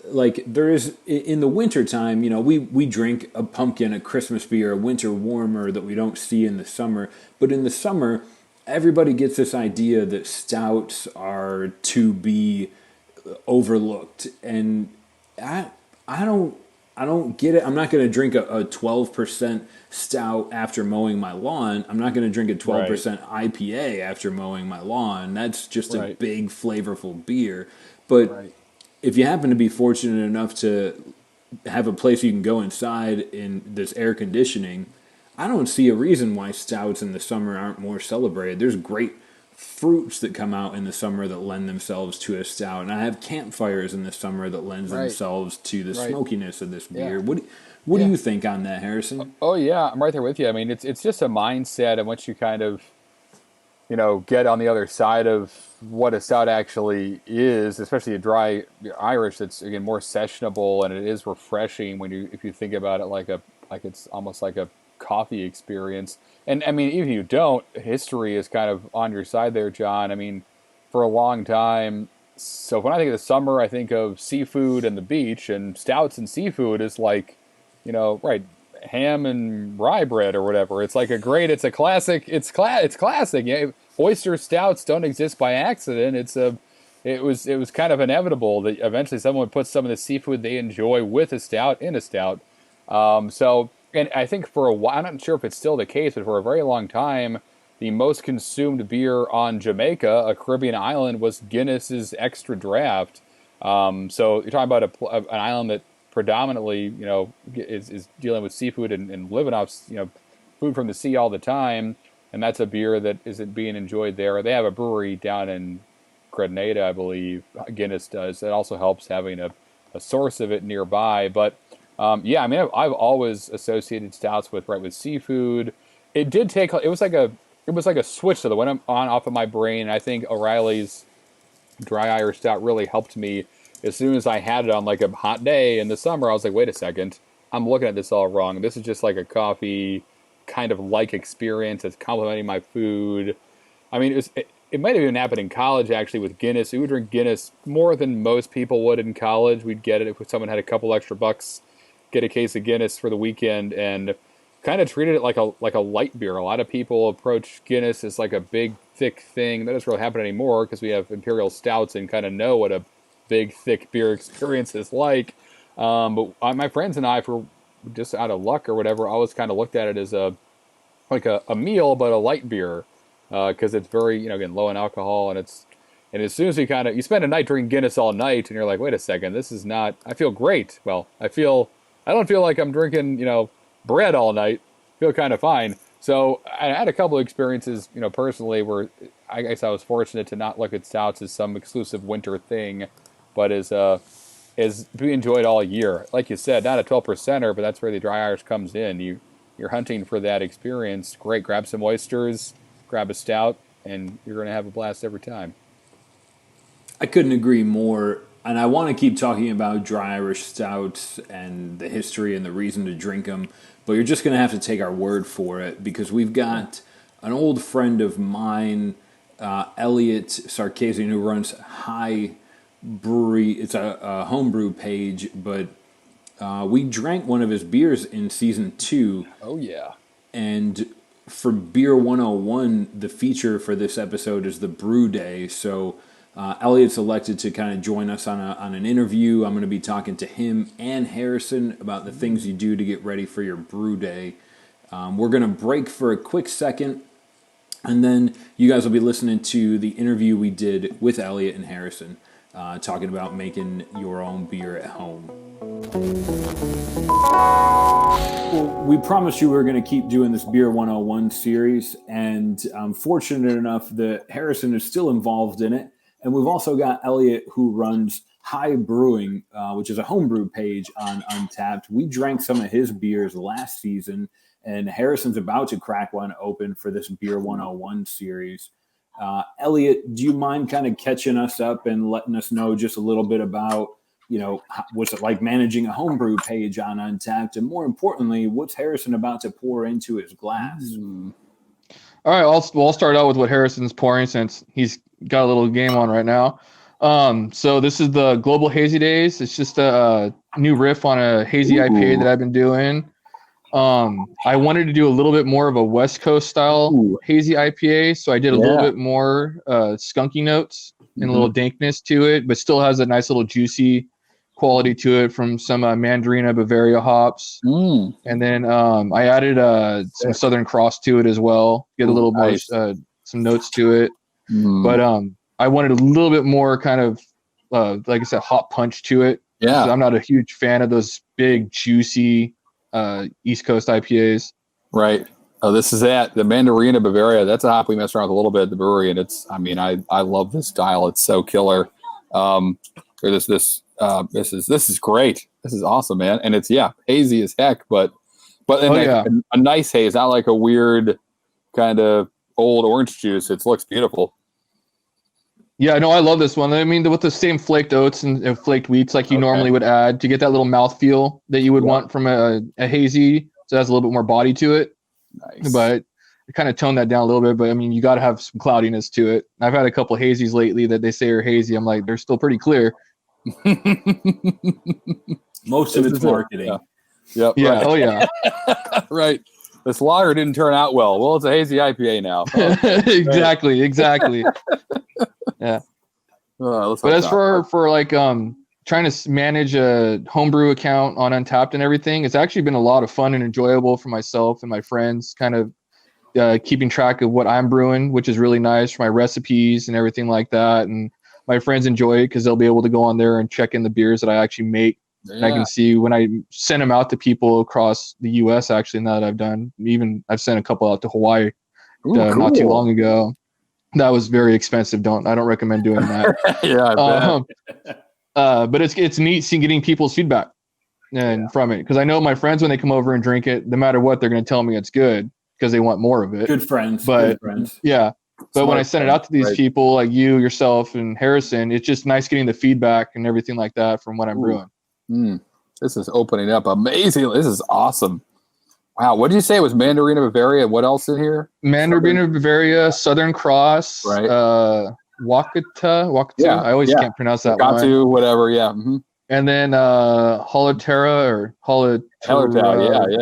like there is in the wintertime, we drink a pumpkin, a Christmas beer, a winter warmer that we don't see in the summer. But in the summer, everybody gets this idea that stouts are to be overlooked, and I don't get it. I'm not going to drink a 12% stout after mowing my lawn. I'm not going to drink a 12% IPA after mowing my lawn. That's just a big, flavorful beer. But if you happen to be fortunate enough to have a place you can go inside in this air conditioning, I don't see a reason why stouts in the summer aren't more celebrated. There's great fruits that come out in the summer that lend themselves to a stout, and I have campfires in the summer that lend themselves to the smokiness of this beer. What do you think on that, Harrison? Oh yeah, I'm right there with you. I mean, it's just a mindset, and once you kind of get on the other side of what a stout actually is, especially a dry Irish that's again more sessionable, and it is refreshing if you think about it like it's almost like a coffee experience. And I mean, even if you don't, history is kind of on your side there, John. I mean, for a long time. So when I think of the summer, I think of seafood and the beach, and stouts and seafood is like, ham and rye bread or whatever. It's like it's a classic. It's classic. Yeah, oyster stouts don't exist by accident. It was kind of inevitable that eventually someone would put some of the seafood they enjoy with a stout in a stout. And I think for a while, I'm not sure if it's still the case, but for a very long time, the most consumed beer on Jamaica, a Caribbean island, was Guinness's Extra Draft. So you're talking about an island that predominantly, is dealing with seafood and living off, food from the sea all the time. And that's a beer that isn't being enjoyed there. They have a brewery down in Grenada, I believe, Guinness does. That also helps having a source of it nearby. But Yeah, I mean, I've always associated stouts with seafood. It did take. It was like a switch that went on off of my brain. I think O'Reilly's dry Irish stout really helped me. As soon as I had it on like a hot day in the summer, I was like, wait a second, I'm looking at this all wrong. This is just like a coffee kind of like experience. It's complementing my food. I mean, it might have even happened in college actually with Guinness. We would drink Guinness more than most people would in college. We'd get it if someone had a couple extra bucks, get a case of Guinness for the weekend, and kind of treated it like a light beer. A lot of people approach Guinness as like a big, thick thing. That doesn't really happen anymore because we have imperial stouts and kind of know what a big, thick beer experience is like. But my friends and I, for just out of luck or whatever, always kind of looked at it as a meal, but a light beer because it's very, again, low in alcohol, and as soon as you spend a night drinking Guinness all night, and you're like, wait a second, this is not. I feel great. Well, I don't feel like I'm drinking, bread all night. I feel kind of fine. So I had a couple of experiences, personally, where I guess I was fortunate to not look at stouts as some exclusive winter thing, but as be enjoyed all year. Like you said, not a 12%er, but that's where the dry Irish comes in. You're hunting for that experience. Great, grab some oysters, grab a stout, and you're going to have a blast every time. I couldn't agree more. And I want to keep talking about dry Irish stouts and the history and the reason to drink them, but you're just going to have to take our word for it because we've got an old friend of mine, Elliott Sarkisian, who runs High Brewery. It's a homebrew page, but we drank one of his beers in season 2. Oh, yeah. And for Beer 101, the feature for this episode is the Brew Day. So Elliott's elected to kind of join us on an interview. I'm going to be talking to him and Harrison about the things you do to get ready for your Brew Day. We're going to break for a quick second, and then you guys will be listening to the interview we did with Elliott and Harrison, talking about making your own beer at home. Well, we promised you we were going to keep doing this Beer 101 series, and I'm fortunate enough that Harrison is still involved in it. And we've also got Elliott, who runs High Brewing, which is a homebrew page on Untappd. We drank some of his beers last season, and Harrison's about to crack one open for this Beer 101 series. Elliott, do you mind kind of catching us up and letting us know just a little bit about, what's it like managing a homebrew page on Untappd? And more importantly, what's Harrison about to pour into his glass? All right, I'll start out with what Harrison's pouring since he's got a little game on right now. So this is the Global Hazy Days. It's just a new riff on a hazy IPA that I've been doing. I wanted to do a little bit more of a West Coast style hazy IPA, so I did a little bit more skunky notes and a little dankness to it, but still has a nice little juicy quality to it from some Mandarina Bavaria hops. And then I added some Southern Cross to it as well, get a little more some notes to it. But I wanted a little bit more kind of like I said, hot punch to it. Yeah, I'm not a huge fan of those big juicy East Coast IPAs. Right. Oh, this is the Mandarina Bavaria. That's a hop we messed around with a little bit at the brewery, and I love this style. It's so killer. This is great. This is awesome, man. And it's hazy as heck, but a nice haze, not like a weird kind of old orange juice. It looks beautiful. Yeah, no, I love this one. I mean, with the same flaked oats and flaked wheats like you normally would add to get that little mouthfeel that you would want from a hazy. So it has a little bit more body to it. Nice. But I kind of toned that down a little bit. But I mean, you got to have some cloudiness to it. I've had a couple of hazies lately that they say are hazy. I'm like, they're still pretty clear. Most of it's marketing. Yep. Yeah. Right. Oh yeah. Right. This lager didn't turn out well. Well, it's a hazy IPA now. Exactly. Yeah. But as for like trying to manage a homebrew account on Untappd and everything, it's actually been a lot of fun and enjoyable for myself and my friends, kind of keeping track of what I'm brewing, which is really nice for my recipes and everything like that. And my friends enjoy it because they'll be able to go on there and check in the beers that I actually make. And I can see when I send them out to people across the U.S. Actually, now that I've done, even I've sent a couple out to Hawaii not too long ago. That was very expensive. I don't recommend doing that. Yeah, I bet. But it's neat seeing getting people's feedback. and from it, because I know my friends, when they come over and drink it, no matter what, they're going to tell me it's good because they want more of it. Good friends. But good friends. yeah, but when I send it out to these people like you, yourself, and Harrison, it's just nice getting the feedback and everything like that from what I'm brewing. This is opening up amazing. This is awesome. Wow. What did you say? It was Mandarin of Bavaria. What else in here? Mandarin of Bavaria, Southern Cross, right. Wakata. Yeah, I always can't pronounce that Wakatu, one. whatever, yeah. And then Holoterra or Holoterra,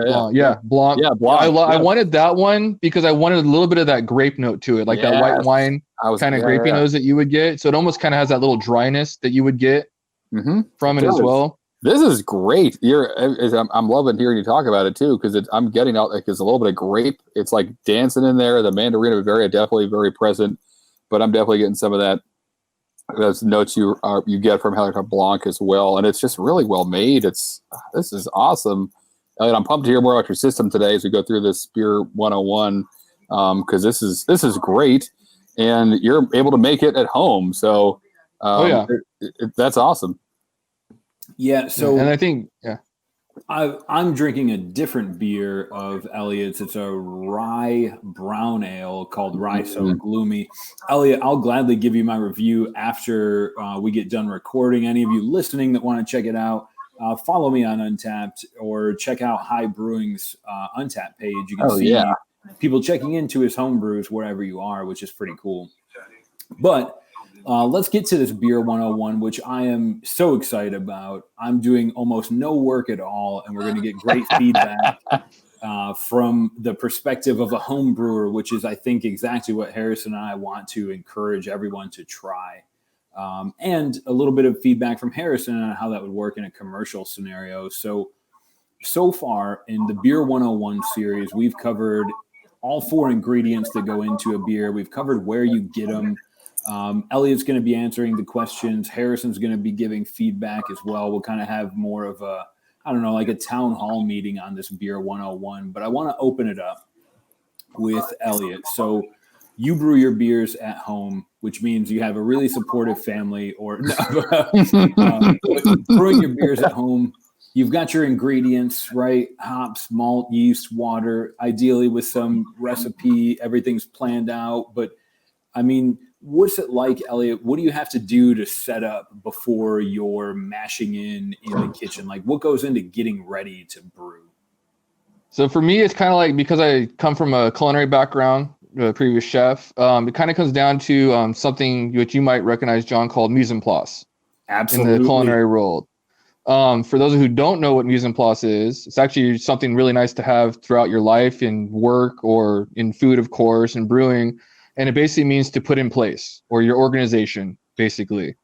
Blanc. Yeah, Blanc. I wanted that one because I wanted a little bit of that grape note to it, like that white wine kind of grapey nose that you would get. So it almost kind of has that little dryness that you would get from it as well. This is great. I'm loving hearing you talk about it too, because I'm getting out like there's a little bit of grape. It's like dancing in there. The Mandarin of Bavaria definitely very present, but I'm definitely getting some of that. Those notes you get from Holoterra Blanc as well, and it's just really well made. This is awesome. Elliott, I'm pumped to hear more about your system today as we go through this Beer 101, because this is great, and you're able to make it at home. So, that's awesome. Yeah. So, and I think I'm drinking a different beer of Elliott's. It's a rye brown ale called Rye So Gloomy. Elliott, I'll gladly give you my review after we get done recording. Any of you listening that want to check it out, follow me on Untappd or check out High Brewing's Untappd page. You can see people checking into his home brews wherever you are, which is pretty cool. But let's get to this Beer 101, which I am so excited about. I'm doing almost no work at all, and we're going to get great feedback from the perspective of a home brewer, which is, I think, exactly what Harrison and I want to encourage everyone to try. And a little bit of feedback from Harrison on how that would work in a commercial scenario. So far in the Beer 101 series, we've covered all 4 ingredients that go into a beer. We've covered where you get them. Elliott's going to be answering the questions. Harrison's going to be giving feedback as well. We'll kind of have more of a, like a town hall meeting on this Beer 101, but I want to open it up with Elliott. So you brew your beers at home, which means you have a really supportive family brewing your beers at home. You've got your ingredients, right? Hops, malt, yeast, water, ideally with some recipe. Everything's planned out, but I mean, what's it like, Elliott? What do you have to do to set up before you're mashing in the kitchen? Like, what goes into getting ready to brew? So for me, it's kind of like, because I come from a culinary background, a previous chef, it kind of comes down to something which you might recognize, John, called mise en place. Absolutely. In the culinary world. For those who don't know what mise en place is, it's actually something really nice to have throughout your life in work or in food, of course, and brewing. And it basically means to put in place, or your organization, basically.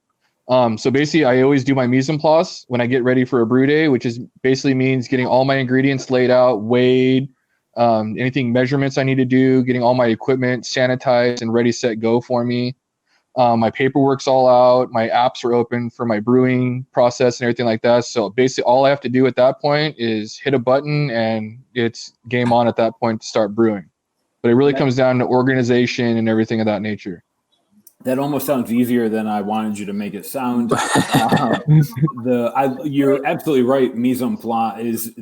So basically, I always do my mise en place when I get ready for a brew day, which is basically means getting all my ingredients laid out, weighed, anything measurements I need to do, getting all my equipment sanitized and ready, set, go for me. My paperwork's all out. My apps are open for my brewing process and everything like that. So basically, all I have to do at that point is hit a button, and it's game on at that point to start brewing. But it really comes down to organization and everything of that nature. That almost sounds easier than I wanted you to make it sound. You're absolutely right. Mise en place is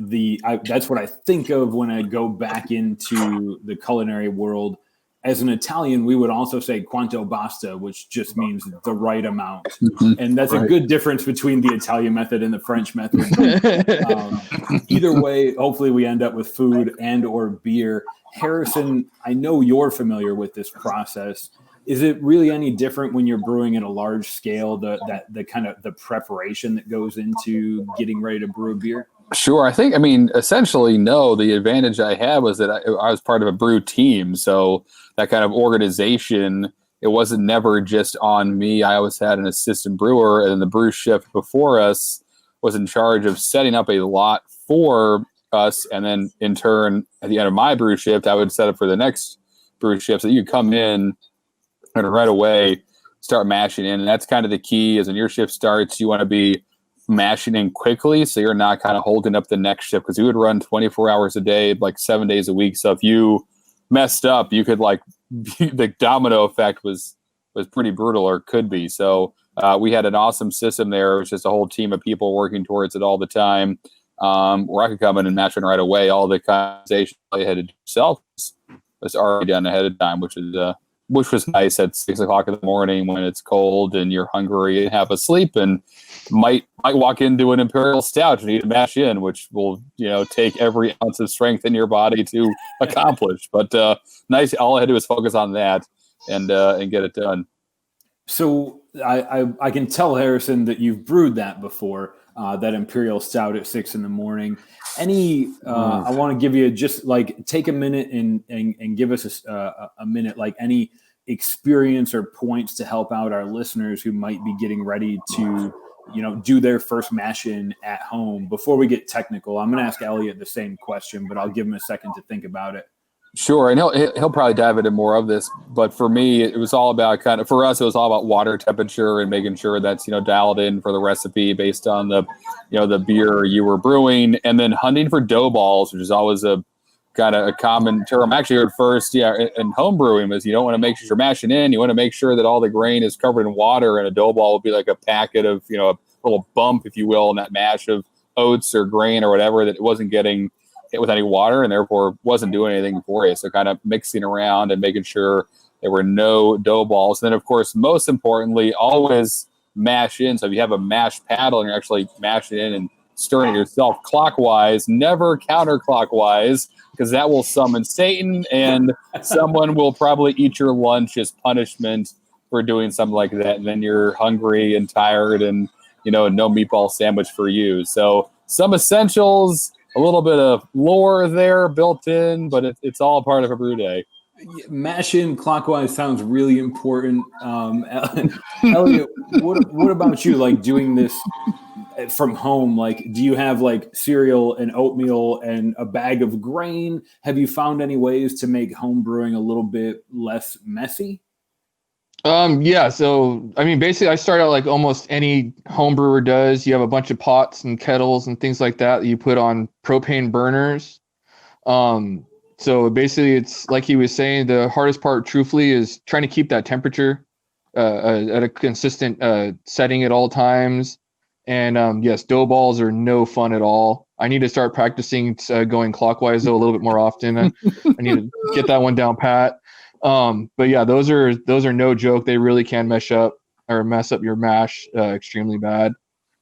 that's what I think of when I go back into the culinary world. As an Italian, we would also say quanto basta, which just means the right amount. And that's a good difference between the Italian method and the French method. Either way, hopefully we end up with food and or beer. Harrison, I know you're familiar with this process. Is it really any different when you're brewing at a large scale, the kind of the preparation that goes into getting ready to brew a beer? Sure. Essentially, no. The advantage I had was that I was part of a brew team. So that kind of organization, it wasn't never just on me. I always had an assistant brewer, and the brew chef before us was in charge of setting up a lot for us. And then in turn, at the end of my brew shift, I would set up for the next brew shift so you could come in and right away start mashing in. And that's kind of the key, is when your shift starts, you want to be mashing in quickly so you're not kind of holding up the next shift, because we would run 24 hours a day, like 7 days a week. So if you messed up, you could the domino effect was pretty brutal, or could be. So we had an awesome system there. It was just a whole team of people working towards it all the time. where I could come in and mash it right away. All the customization I had to do myself was already done ahead of time, which was nice at 6 o'clock in the morning when it's cold and you're hungry and half asleep, and might walk into an Imperial Stout and need to mash in, which will take every ounce of strength in your body to accomplish. But nice. All I had to do was focus on that and get it done. So I can tell, Harrison, that you've brewed that before, that Imperial Stout at 6 in the morning. I want to give you just like take a minute and give us a minute, like any experience or points to help out our listeners who might be getting ready to do their first mash in at home. Before we get technical, I'm going to ask Elliott the same question, but I'll give him a second to think about it. Sure, and he'll probably dive into more of this, but for me, it was all about for us, it was all about water temperature and making sure that's dialed in for the recipe based on the the beer you were brewing, and then hunting for dough balls, which is always a kind of a common term. Actually, heard first, in home brewing, is you don't want to make sure you're mashing in. You want to make sure that all the grain is covered in water, and a dough ball will be like a packet of a little bump, if you will, in that mash of oats or grain or whatever that it wasn't getting hit with any water and therefore wasn't doing anything for you. So kind of mixing around and making sure there were no dough balls. And then, of course, most importantly, always mash in. So if you have a mash paddle and you're actually mashing in and stirring it yourself clockwise, never counterclockwise, because that will summon Satan and someone will probably eat your lunch as punishment for doing something like that. And then you're hungry and tired and, no meatball sandwich for you. So some essentials, a little bit of lore there built in, but it's all part of a brew day. Mash in clockwise sounds really important. Elliott, what about you? Like doing this from home? Like, do you have like cereal and oatmeal and a bag of grain? Have you found any ways to make home brewing a little bit less messy? Yeah. So, I mean, basically I start out like almost any home brewer does. You have a bunch of pots and kettles and things like that you put on propane burners. So basically it's like he was saying, the hardest part truthfully is trying to keep that temperature, at a consistent, setting at all times. And, yes, dough balls are no fun at all. I need to start practicing, going clockwise though a little bit more often. I need to get that one down pat. But yeah, those are no joke. They really can mess up your mash extremely bad.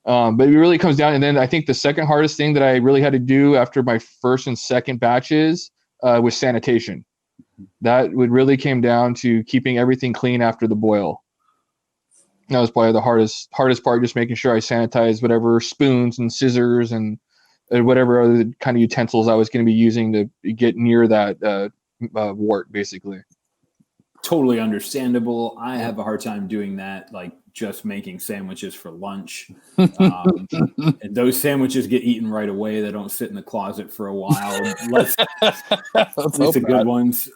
But it really comes down. And then I think the second hardest thing that I really had to do after my first and second batches was sanitation. That would really came down to keeping everything clean after the boil. That was probably the hardest part, just making sure I sanitized whatever spoons and scissors and whatever other kind of utensils I was going to be using to get near that wort, basically. Totally understandable. I have a hard time doing that, like just making sandwiches for lunch. And those sandwiches get eaten right away. They don't sit in the closet for a while. Let's the good ones.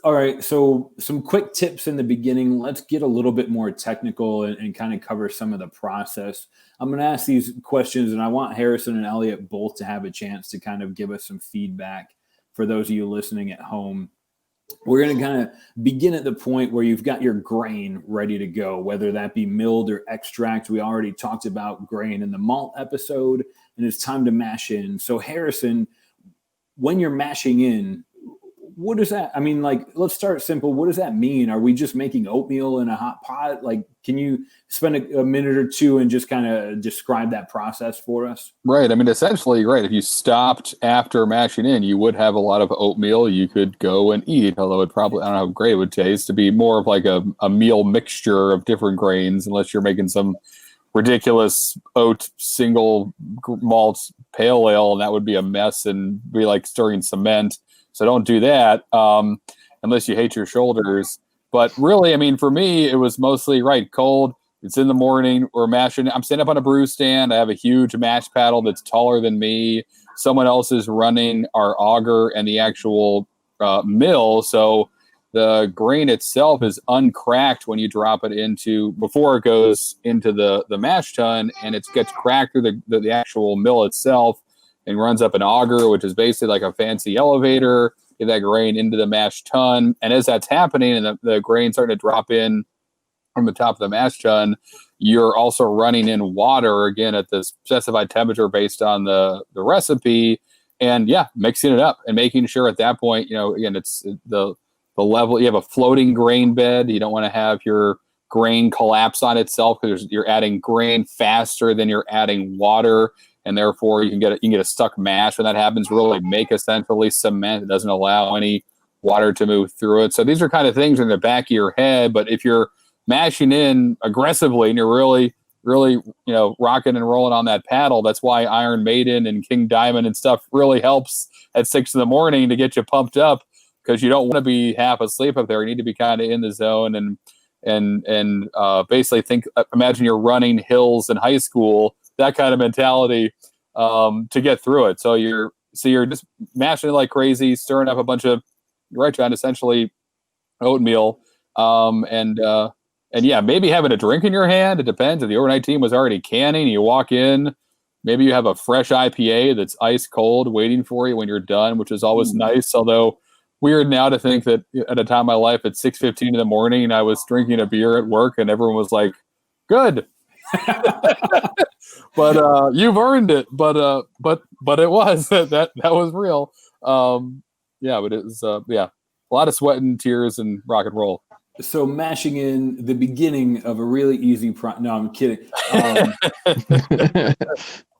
All right. So some quick tips in the beginning. Let's get a little bit more technical and kind of cover some of the process. I'm going to ask these questions, and I want Harrison and Elliott both to have a chance to kind of give us some feedback for those of you listening at home. We're going to kind of begin at the point where you've got your grain ready to go, whether that be milled or extract. We already talked about grain in the malt episode, and it's time to mash in. So Harrison, when you're mashing in, what does that, I mean, like, let's start simple. What does that mean? Are we just making oatmeal in a hot pot? Like, can you spend a minute or two and just kind of describe that process for us? Right. I mean, essentially, right. If you stopped after mashing in, you would have a lot of oatmeal you could go and eat, although it probably, I don't know how great it would taste, to be more of like a meal mixture of different grains, unless you're making some ridiculous oat single malt pale ale, and that would be a mess and be like stirring cement. So don't do that unless you hate your shoulders. But really, I mean, for me, it was mostly, right, cold. It's in the morning. We're mashing. I'm standing up on a brew stand. I have a huge mash paddle that's taller than me. Someone else is running our auger and the actual mill. So the grain itself is uncracked when you drop it into, before it goes into the mash tun, and it gets cracked through the actual mill itself and runs up an auger, which is basically like a fancy elevator, get that grain into the mash tun. And as that's happening and the grain starting to drop in from the top of the mash tun, you're also running in water again at the specified temperature based on the recipe, and mixing it up and making sure at that point, again, it's the level. You have a floating grain bed. You don't want to have your grain collapse on itself because you're adding grain faster than you're adding water, and therefore you can get a stuck mash when that happens. Really make essentially cement. It doesn't allow any water to move through it. So these are kind of things in the back of your head. But if you're mashing in aggressively and you're really rocking and rolling on that paddle, that's why Iron Maiden and King Diamond and stuff really helps at 6 a.m. to get you pumped up, because you don't want to be half asleep up there. You need to be kind of in the zone and basically imagine you're running hills in high school, that kind of mentality to get through it. So you're just mashing it like crazy, stirring up a bunch of, right, John, essentially oatmeal, and maybe having a drink in your hand. It depends. If the overnight team was already canning, you walk in, maybe you have a fresh IPA that's ice cold waiting for you when you're done, which is always nice. Although weird now to think that at a time in my life at 6:15 in the morning, I was drinking a beer at work and everyone was like, good. But you've earned it. But it was that was real. But it was a lot of sweat and tears and rock and roll. So mashing in the beginning of a really easy no, I'm kidding.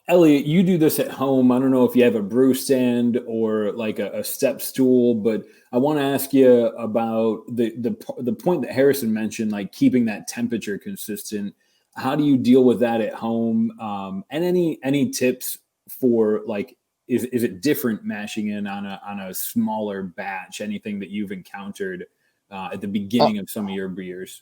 Elliott, you do this at home. I don't know if you have a brew stand or like a step stool, but I want to ask you about the point that Harrison mentioned, like keeping that temperature consistent. How do you deal with that at home? And any tips for like, is it different mashing in on a smaller batch? Anything that you've encountered at the beginning of some of your beers?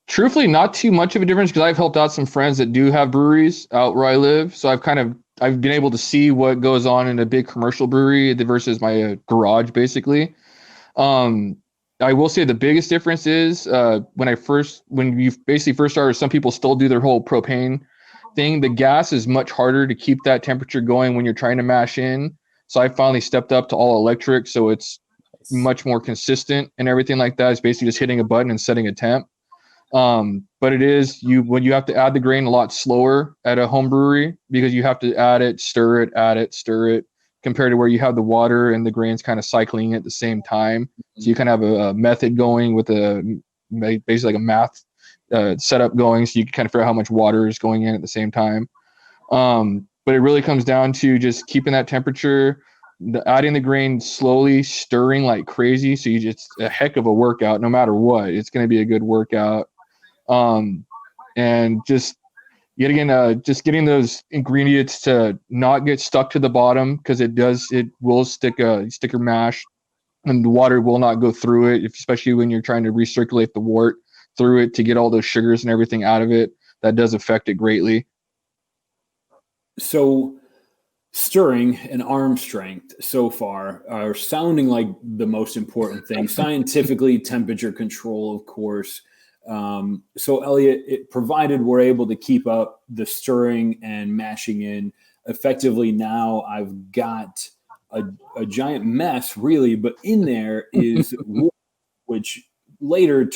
Truthfully, not too much of a difference, because I've helped out some friends that do have breweries out where I live. So I've been able to see what goes on in a big commercial brewery versus my garage, basically. I will say the biggest difference is when you basically first started, some people still do their whole propane thing. The gas is much harder to keep that temperature going when you're trying to mash in. So I finally stepped up to all electric, so it's much more consistent and everything like that. It's basically just hitting a button and setting a temp. But it is when you have to add the grain a lot slower at a home brewery, because you have to add it, stir it, compared to where you have the water and the grains kind of cycling at the same time. So you kind of have a method going with basically like a math setup going, so you can kind of figure out how much water is going in at the same time. But it really comes down to just keeping that temperature, adding the grain slowly, stirring like crazy. So it's a heck of a workout, no matter what. It's going to be a good workout. And just getting those ingredients to not get stuck to the bottom, because it will stick your mash, and the water will not go through it, especially when you're trying to recirculate the wort through it to get all those sugars and everything out of it. That does affect it greatly. So stirring and arm strength so far are sounding like the most important thing. Scientifically, temperature control, of course. So Elliott, provided we're able to keep up the stirring and mashing in effectively, now I've got a giant mess, really, but in there is wood, which later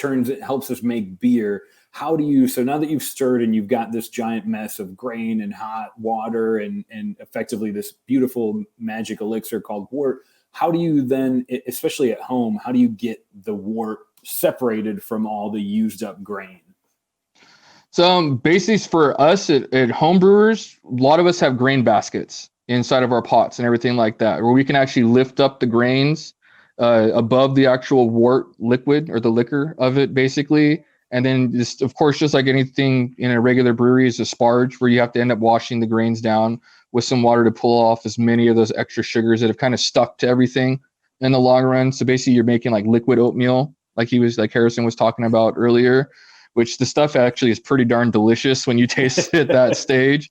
helps us make beer. So now that you've stirred and you've got this giant mess of grain and hot water and effectively this beautiful magic elixir called wort, how do you then, especially at home, how do you get the wort separated from all the used up grain? So basically for us at home brewers, a lot of us have grain baskets inside of our pots and everything like that, where we can actually lift up the grains above the actual wort liquid or the liquor of it, basically. And then just, of course, just like anything in a regular brewery, is a sparge, where you have to end up washing the grains down with some water to pull off as many of those extra sugars that have kind of stuck to everything in the long run. So basically you're making like liquid oatmeal, like Harrison was talking about earlier, which the stuff actually is pretty darn delicious when you taste it at that stage.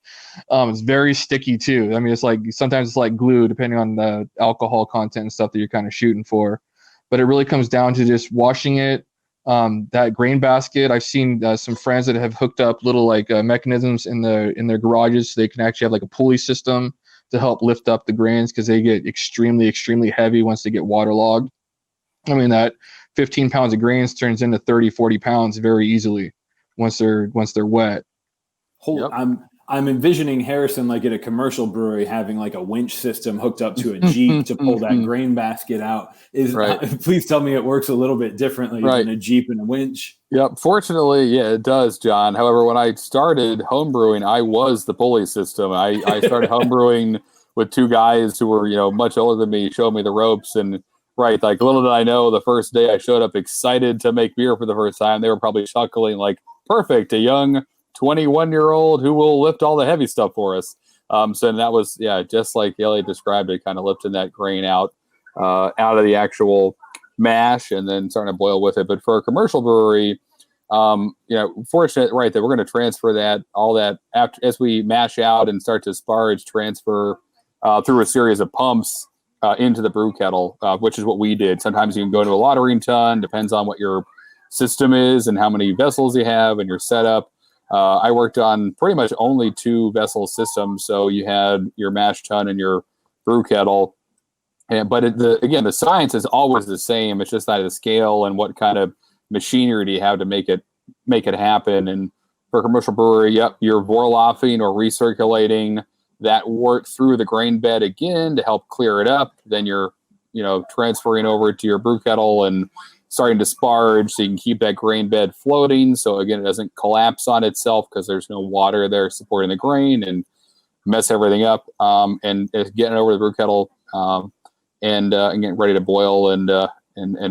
It's very sticky too. I mean, sometimes it's like glue, depending on the alcohol content and stuff that you're kind of shooting for. But it really comes down to just washing it. That grain basket, I've seen some friends that have hooked up little mechanisms in their garages, so they can actually have like a pulley system to help lift up the grains, because they get extremely, extremely heavy once they get waterlogged. I mean, that 15 pounds of grains turns into 30, 40 pounds very easily once they're wet. Yep. I'm envisioning Harrison like at a commercial brewery having like a winch system hooked up to a Jeep to pull that grain basket out. Please tell me it works a little bit differently than a Jeep and a winch. Yep. Fortunately, yeah, it does, John. However, when I started homebrewing, I was the pulley system. I started homebrewing with two guys who were, much older than me, showed me the ropes. And like little did I know, the first day I showed up excited to make beer for the first time, they were probably chuckling like, perfect, a young 21-year-old who will lift all the heavy stuff for us. So that was, just like Elliott described it, kind of lifting that grain out of the actual mash and then starting to boil with it. But for a commercial brewery, fortunate, right, that we're going to transfer all that after, as we mash out and start to sparge, transfer through a series of pumps into the brew kettle, which is what we did. Sometimes you can go to a lautering tun, depends on what your system is and how many vessels you have and your setup. I worked on pretty much only 2 vessel systems. So you had your mash tun and your brew kettle. But the science is always the same. It's just not the scale and what kind of machinery do you have to make it happen. And for a commercial brewery, you're vorloffing or recirculating that wort through the grain bed again to help clear it up. Then you're, transferring over to your brew kettle and starting to sparge so you can keep that grain bed floating. So again, it doesn't collapse on itself because there's no water there supporting the grain and mess everything up. And getting over the brew kettle and getting ready to boil and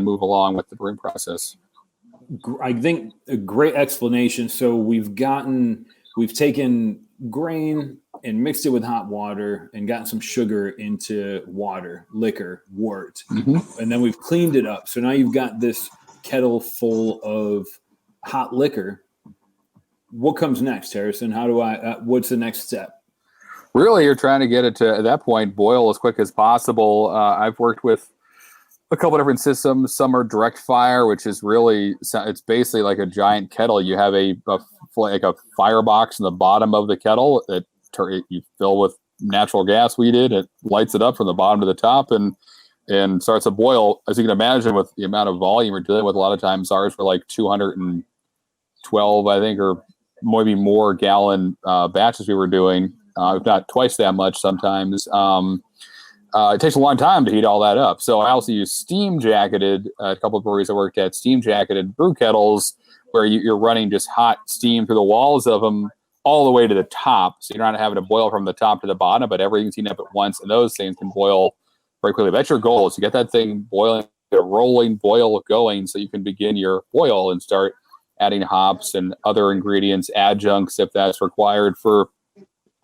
move along with the brewing process. I think a great explanation. So we've taken grain and mixed it with hot water and gotten some sugar into water, liquor, wort. Mm-hmm. And then we've cleaned it up. So now you've got this kettle full of hot liquor. What comes next, Harrison? What's the next step? Really, you're trying to get it to, at that point, boil as quick as possible. I've worked with a couple different systems. Some are direct fire, which is really, it's basically like a giant kettle. You have a firebox in the bottom of the kettle that you fill with natural gas. We did. It lights it up from the bottom to the top and starts to boil. As you can imagine, with the amount of volume we're dealing with, a lot of times ours were like 212, I think, or maybe more gallon batches we were doing. If not twice that much sometimes. It takes a long time to heat all that up. So I also use steam jacketed, a couple of breweries I worked at, steam jacketed brew kettles where you're running just hot steam through the walls of them all the way to the top. So you're not having to boil from the top to the bottom, but everything's heating up at once. And those things can boil very quickly. That's your goal, is to get that thing boiling, a rolling boil going so you can begin your boil and start adding hops and other ingredients, adjuncts if that's required for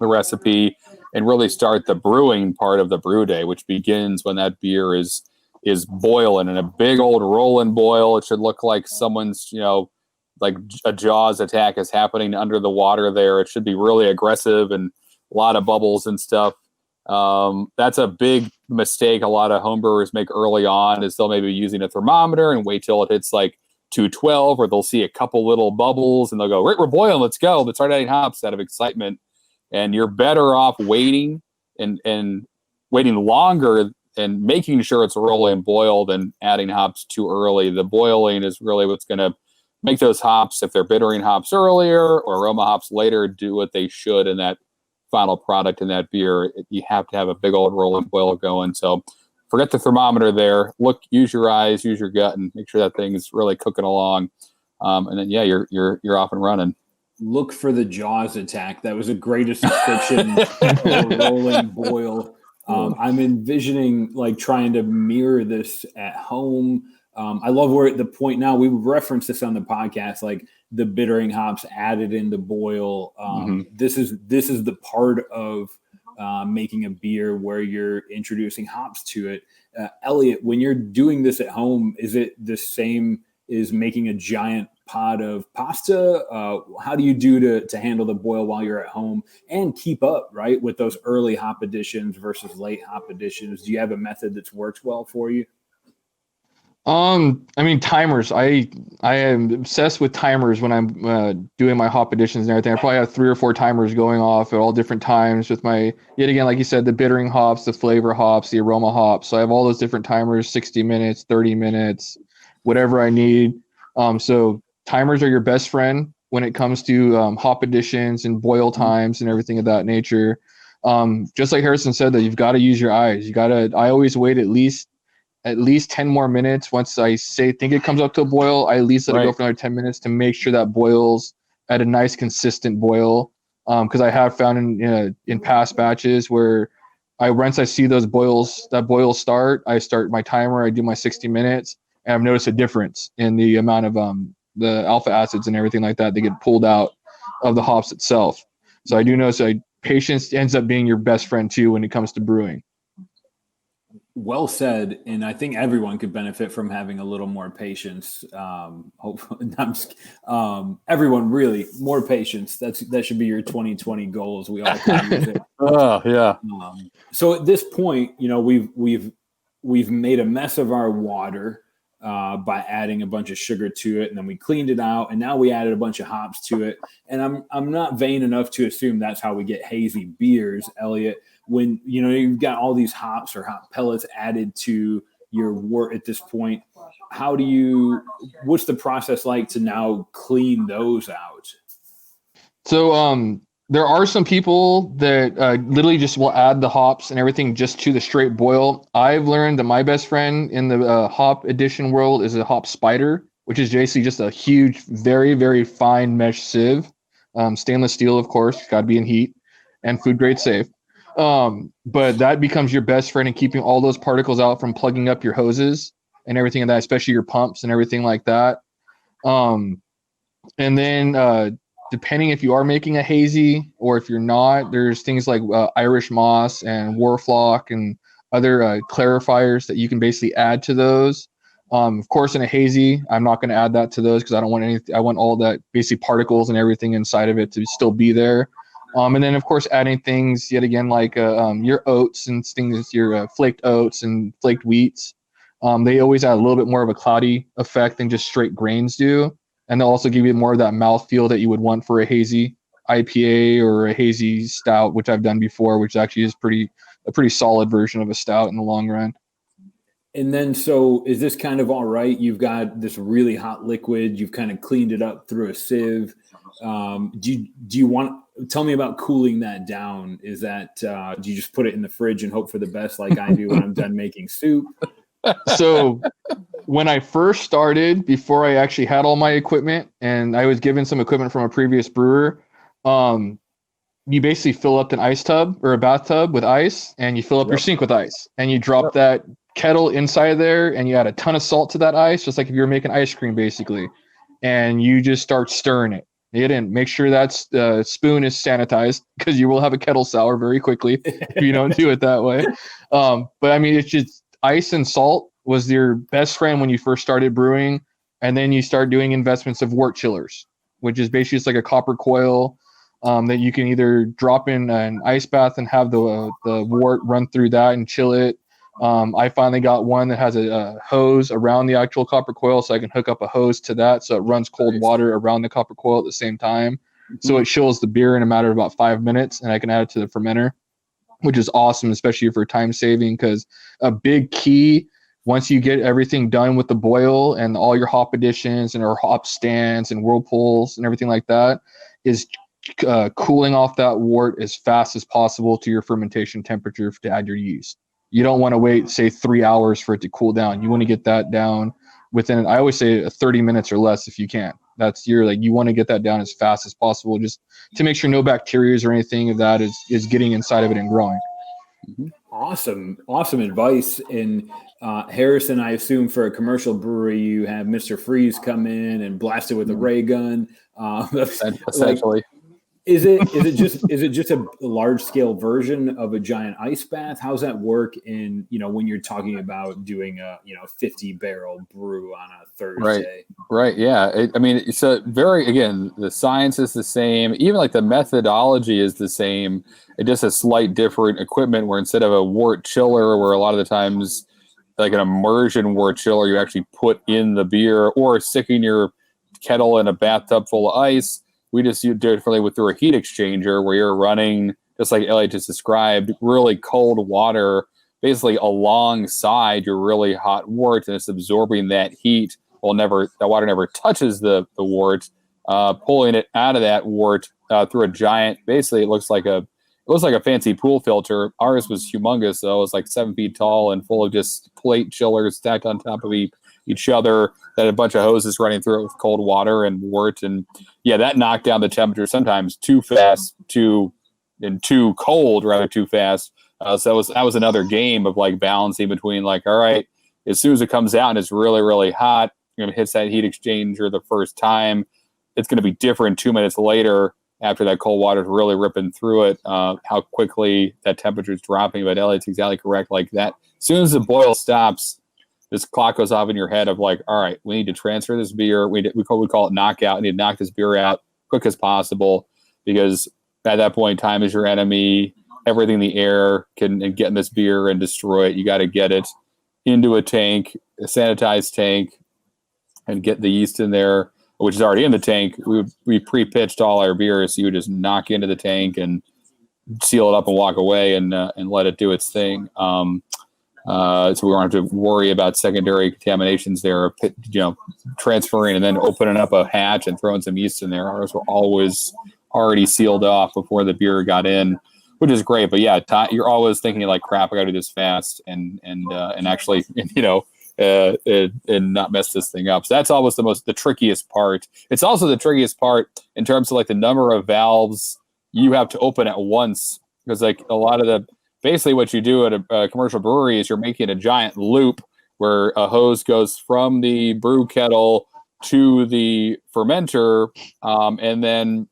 the recipe, and really start the brewing part of the brew day, which begins when that beer is boiling in a big old rolling boil. It should look like someone's, like a Jaws attack is happening under the water there. It should be really aggressive and a lot of bubbles and stuff. That's a big mistake a lot of homebrewers make early on, is they'll maybe be using a thermometer and wait till it hits like 212, or they'll see a couple little bubbles and they'll go, right, we're boiling, let's go. Let's start adding hops out of excitement. And you're better off waiting and waiting longer and making sure it's rolling boil than adding hops too early. The boiling is really what's going to make those hops, if they're bittering hops earlier or aroma hops later, do what they should in that final product in that beer. You have to have a big old rolling boil going. So forget the thermometer there. Use your eyes, use your gut, and make sure that thing is really cooking along. And then you're off and running. Look for the Jaws attack. That was a great description of a rolling boil. I'm envisioning like trying to mirror this at home. I love where at the point now, we referenced this on the podcast, like the bittering hops added in the boil. This is the part of making a beer where you're introducing hops to it. Elliott, when you're doing this at home, is it the same as making a giant pot of pasta? How do you do to handle the boil while you're at home and keep up, right, with those early hop additions versus late hop additions? Do you have a method that's works well for you? Timers. I am obsessed with timers when I'm doing my hop additions and everything. I probably have 3 or 4 timers going off at all different times with my, yet again, like you said, the bittering hops, the flavor hops, the aroma hops. So I have all those different timers, 60 minutes, 30 minutes, whatever I need. So timers are your best friend when it comes to hop additions and boil times and everything of that nature. Just like Harrison said, that you've got to use your eyes. I always wait at least 10 more minutes. Once I think it comes up to a boil, I at least let it go for another 10 minutes to make sure that boils at a nice consistent boil. Because I have found in past batches where once I see those boils start, I start my timer, I do my 60 minutes, and I've noticed a difference in the amount of the alpha acids and everything like that get pulled out of the hops itself. So I do notice patience ends up being your best friend too when it comes to brewing. Well said, and I think everyone could benefit from having a little more patience. Hopefully, everyone really more patience. That should be your 2020 goals. We all can use it. Oh yeah. So at this point, we've made a mess of our water by adding a bunch of sugar to it, and then we cleaned it out, and now we added a bunch of hops to it. And I'm not vain enough to assume that's how we get hazy beers, Elliott. When you've got all these hops or hop pellets added to your wort at this point, what's the process like to now clean those out? So there are some people that literally just will add the hops and everything just to the straight boil. I've learned that my best friend in the hop addition world is a hop spider, which is basically just a huge, very, very fine mesh sieve. Stainless steel, of course, got to be in heat, and food grade safe. But that becomes your best friend in keeping all those particles out from plugging up your hoses and everything like that, especially your pumps and everything like that. And then depending if you are making a hazy or if you're not, there's things like Irish moss and Warflock and other clarifiers that you can basically add to those. Of course, in a hazy, I'm not going to add that to those because I don't want anything. I want all that basic particles and everything inside of it to still be there. And then, of course, adding things yet again like your oats and things, your flaked oats and flaked wheats. They always add a little bit more of a cloudy effect than just straight grains do. And they'll also give you more of that mouthfeel that you would want for a hazy IPA or a hazy stout, which I've done before, which actually is a pretty solid version of a stout in the long run. And then, so is this kind of all right? You've got this really hot liquid. You've kind of cleaned it up through a sieve. Do you want? Tell me about cooling that down. Is that do you just put it in the fridge and hope for the best, like I do when I'm done making soup? So when I first started, before I actually had all my equipment, and I was given some equipment from a previous brewer, you basically fill up an ice tub or a bathtub with ice, and you fill up your sink with ice, and you drop that kettle inside there, and you add a ton of salt to that ice, just like if you were making ice cream, basically, and you just start stirring it. And make sure that spoon is sanitized because you will have a kettle sour very quickly if you don't do it that way. But I mean, it's just ice and salt was your best friend when you first started brewing, and then you start doing investments of wort chillers, which is basically just like a copper coil that you can either drop in an ice bath and have the wort run through that and chill it. I finally got one that has a hose around the actual copper coil, so I can hook up a hose to that so it runs cold water around the copper coil at the same time. Mm-hmm. So it chills the beer in a matter of about 5 minutes, and I can add it to the fermenter, which is awesome, especially for time saving, because a big key, once you get everything done with the boil and all your hop additions and our hop stands and whirlpools and everything like that, is cooling off that wort as fast as possible to your fermentation temperature to add your yeast. You don't want to wait, say, 3 hours for it to cool down. You want to get that down within, I always say 30 minutes or less if you can. You want to get that down as fast as possible, just to make sure no bacteria or anything of that is getting inside of it and growing. Awesome advice. And Harrison, I assume for a commercial brewery, you have Mr. Freeze come in and blast it with a ray gun. Essentially. Is it just a large scale version of a giant ice bath? How's that work when you're talking about doing a 50 barrel brew on a Thursday? Right. Yeah. It's a the science is the same. Even like the methodology is the same. It just a slight different equipment where instead of a wort chiller, where a lot of the times like an immersion wort chiller, you actually put in the beer or sticking your kettle in a bathtub full of ice. We just do it differently through a heat exchanger where you're running, just like Elliott just described, really cold water basically alongside your really hot wort, and it's absorbing that heat that water never touches the wort. Pulling it out of that wort through a giant, basically it looks like a fancy pool filter. Ours was humongous though. It was like 7 feet tall and full of just plate chillers stacked on top of each other. That had a bunch of hoses running through it with cold water and wort, and yeah, that knocked down the temperature sometimes too fast, too cold, rather too fast. So that was another game of like balancing between like, all right, as soon as it comes out and it's really, really hot, hits that heat exchanger the first time, it's going to be different 2 minutes later after that cold water is really ripping through it, how quickly that temperature is dropping. But Elliott's exactly correct. Like that, as soon as the boil stops, this clock goes off in your head of like, all right, we need to transfer this beer. We call it knockout. We need to knock this beer out quick as possible, because at that point, time is your enemy. Everything in the air can get in this beer and destroy it. You got to get it into a tank, a sanitized tank, and get the yeast in there, which is already in the tank. We pre-pitched all our beers, so you would just knock into the tank and seal it up and walk away and let it do its thing. So we don't have to worry about secondary contaminations there, transferring and then opening up a hatch and throwing some yeast in there. Ours were always already sealed off before the beer got in, which is great. But yeah, you're always thinking like, crap, I got to do this fast and actually, and not mess this thing up. So that's always the trickiest part. It's also the trickiest part in terms of like the number of valves you have to open at once, because like a lot of basically what you do at a commercial brewery is you're making a giant loop where a hose goes from the brew kettle to the fermenter, and then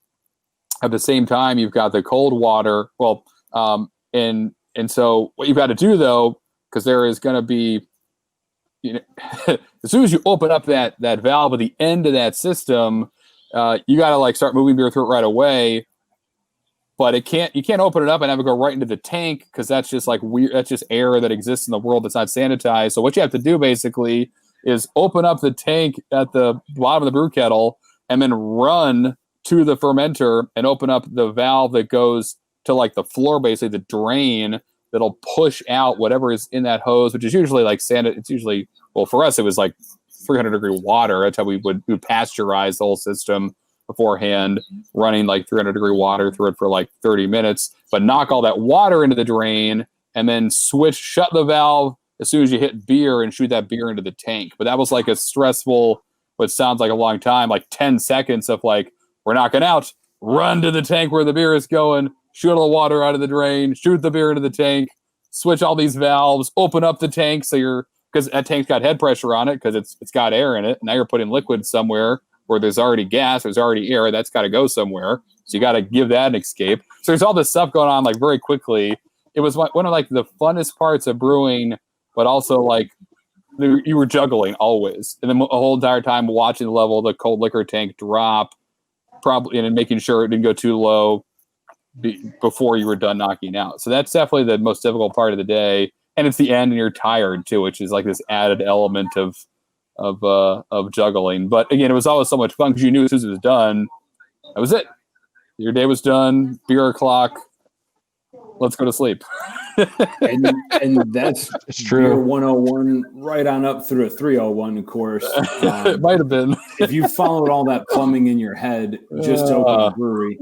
at the same time you've got the cold water. Well, and so what you've got to do though, because there is going to be, as soon as you open up that valve at the end of that system, you got to like start moving beer through it right away. But you can't open it up and have it go right into the tank, because that's just like weird. That's just air that exists in the world that's not sanitized. So what you have to do basically is open up the tank at the bottom of the brew kettle and then run to the fermenter and open up the valve that goes to like the floor, basically the drain that'll push out whatever is in that hose, which is usually like it's usually, well, for us, it was like 300-degree water. That's how we would pasteurize the whole system beforehand, running like 300-degree water through it for like 30 minutes, but knock all that water into the drain and then shut the valve as soon as you hit beer and shoot that beer into the tank. But that was like a stressful, what sounds like a long time, like 10 seconds of like, we're knocking out, run to the tank where the beer is going, shoot all the water out of the drain, shoot the beer into the tank, switch all these valves, open up the tank because that tank's got head pressure on it because it's got air in it. Now you're putting liquid somewhere where there's already gas, there's already air, that's got to go somewhere. So you got to give that an escape. So there's all this stuff going on like very quickly. It was one of like the funnest parts of brewing, but also like you were juggling always. And then the whole entire time watching the level of the cold liquor tank drop, probably, and making sure it didn't go too low before you were done knocking out. So that's definitely the most difficult part of the day. And it's the end and you're tired too, which is like this added element of juggling. But again, it was always so much fun because you knew as soon as it was done, that was it. Your day was done, beer o'clock, let's go to sleep. and that's it's true. Beer 101 right on up through a 301 course. It might have been. If you followed all that plumbing in your head just to open a brewery.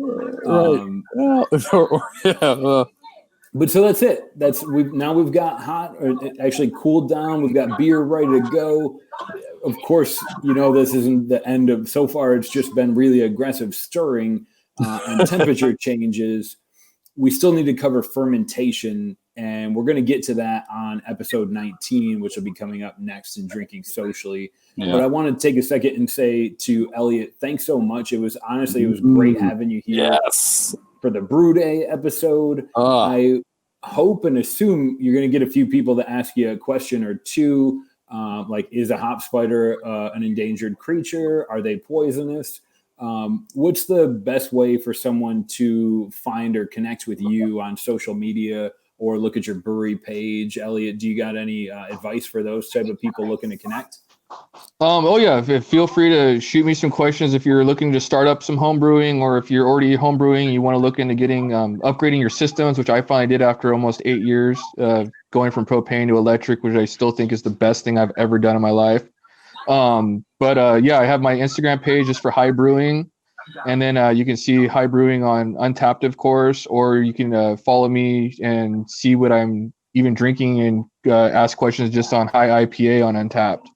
But so that's it. We've got hot, or actually cooled down. We've got beer ready to go. Of course, this isn't the end of. So far, it's just been really aggressive stirring and temperature changes. We still need to cover fermentation, and we're going to get to that on episode 19, which will be coming up next in Drinking Socially. Yeah. But I want to take a second and say to Elliott, thanks so much. It was great having you here. Yes. For the Brew Day episode. I hope and assume you're going to get a few people to ask you a question or two, like, is a hop spider an endangered creature? Are they poisonous? What's the best way for someone to find or connect with you on social media or look at your brewery page? Elliott, do you got any advice for those type of people looking to connect? Feel free to shoot me some questions if you're looking to start up some home brewing, or if you're already home brewing and you want to look into getting upgrading your systems, which I finally did after almost 8 years, going from propane to electric, which I still think is the best thing I've ever done in my life. Yeah, I have my Instagram page just for High Brewing. And then you can see High Brewing on Untappd, of course, or you can follow me and see what I'm even drinking and ask questions just on High IPA on Untappd.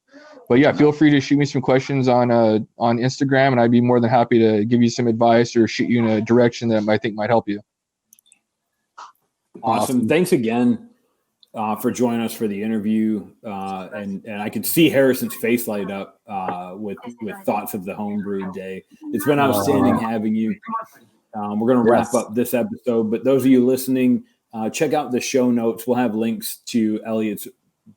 But yeah, feel free to shoot me some questions on Instagram, and I'd be more than happy to give you some advice or shoot you in a direction that I think might help you. Awesome. Thanks again for joining us for the interview. And I could see Harrison's face light up with thoughts of the homebrew day. It's been outstanding having you. We're going to wrap up this episode, but those of you listening, check out the show notes. We'll have links to Elliott's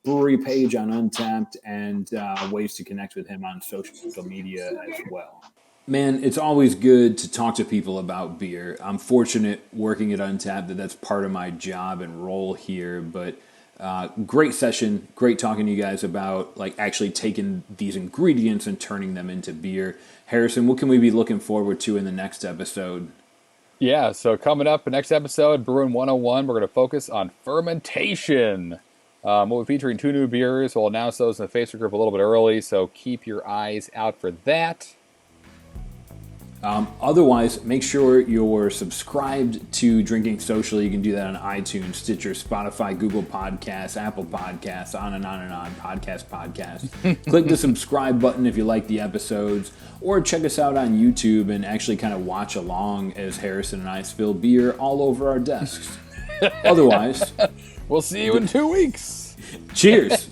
brewery page on Untappd and ways to connect with him on social media as well. Man, it's always good to talk to people about beer. I'm fortunate working at Untappd that's part of my job and role here, but great session, great talking to you guys about like actually taking these ingredients and turning them into beer. Harrison, what can we be looking forward to in the next episode? Yeah, so coming up in the next episode, Brewing 101, we're going to focus on fermentation. We'll be featuring 2 new beers. We'll announce those in the Facebook group a little bit early, so keep your eyes out for that. Otherwise, make sure you're subscribed to Drinking Socially. You can do that on iTunes, Stitcher, Spotify, Google Podcasts, Apple Podcasts, on and on and on, podcast. Click the subscribe button if you like the episodes, or check us out on YouTube and actually kind of watch along as Harrison and I spill beer all over our desks. Otherwise, we'll see you in 2 weeks. Cheers.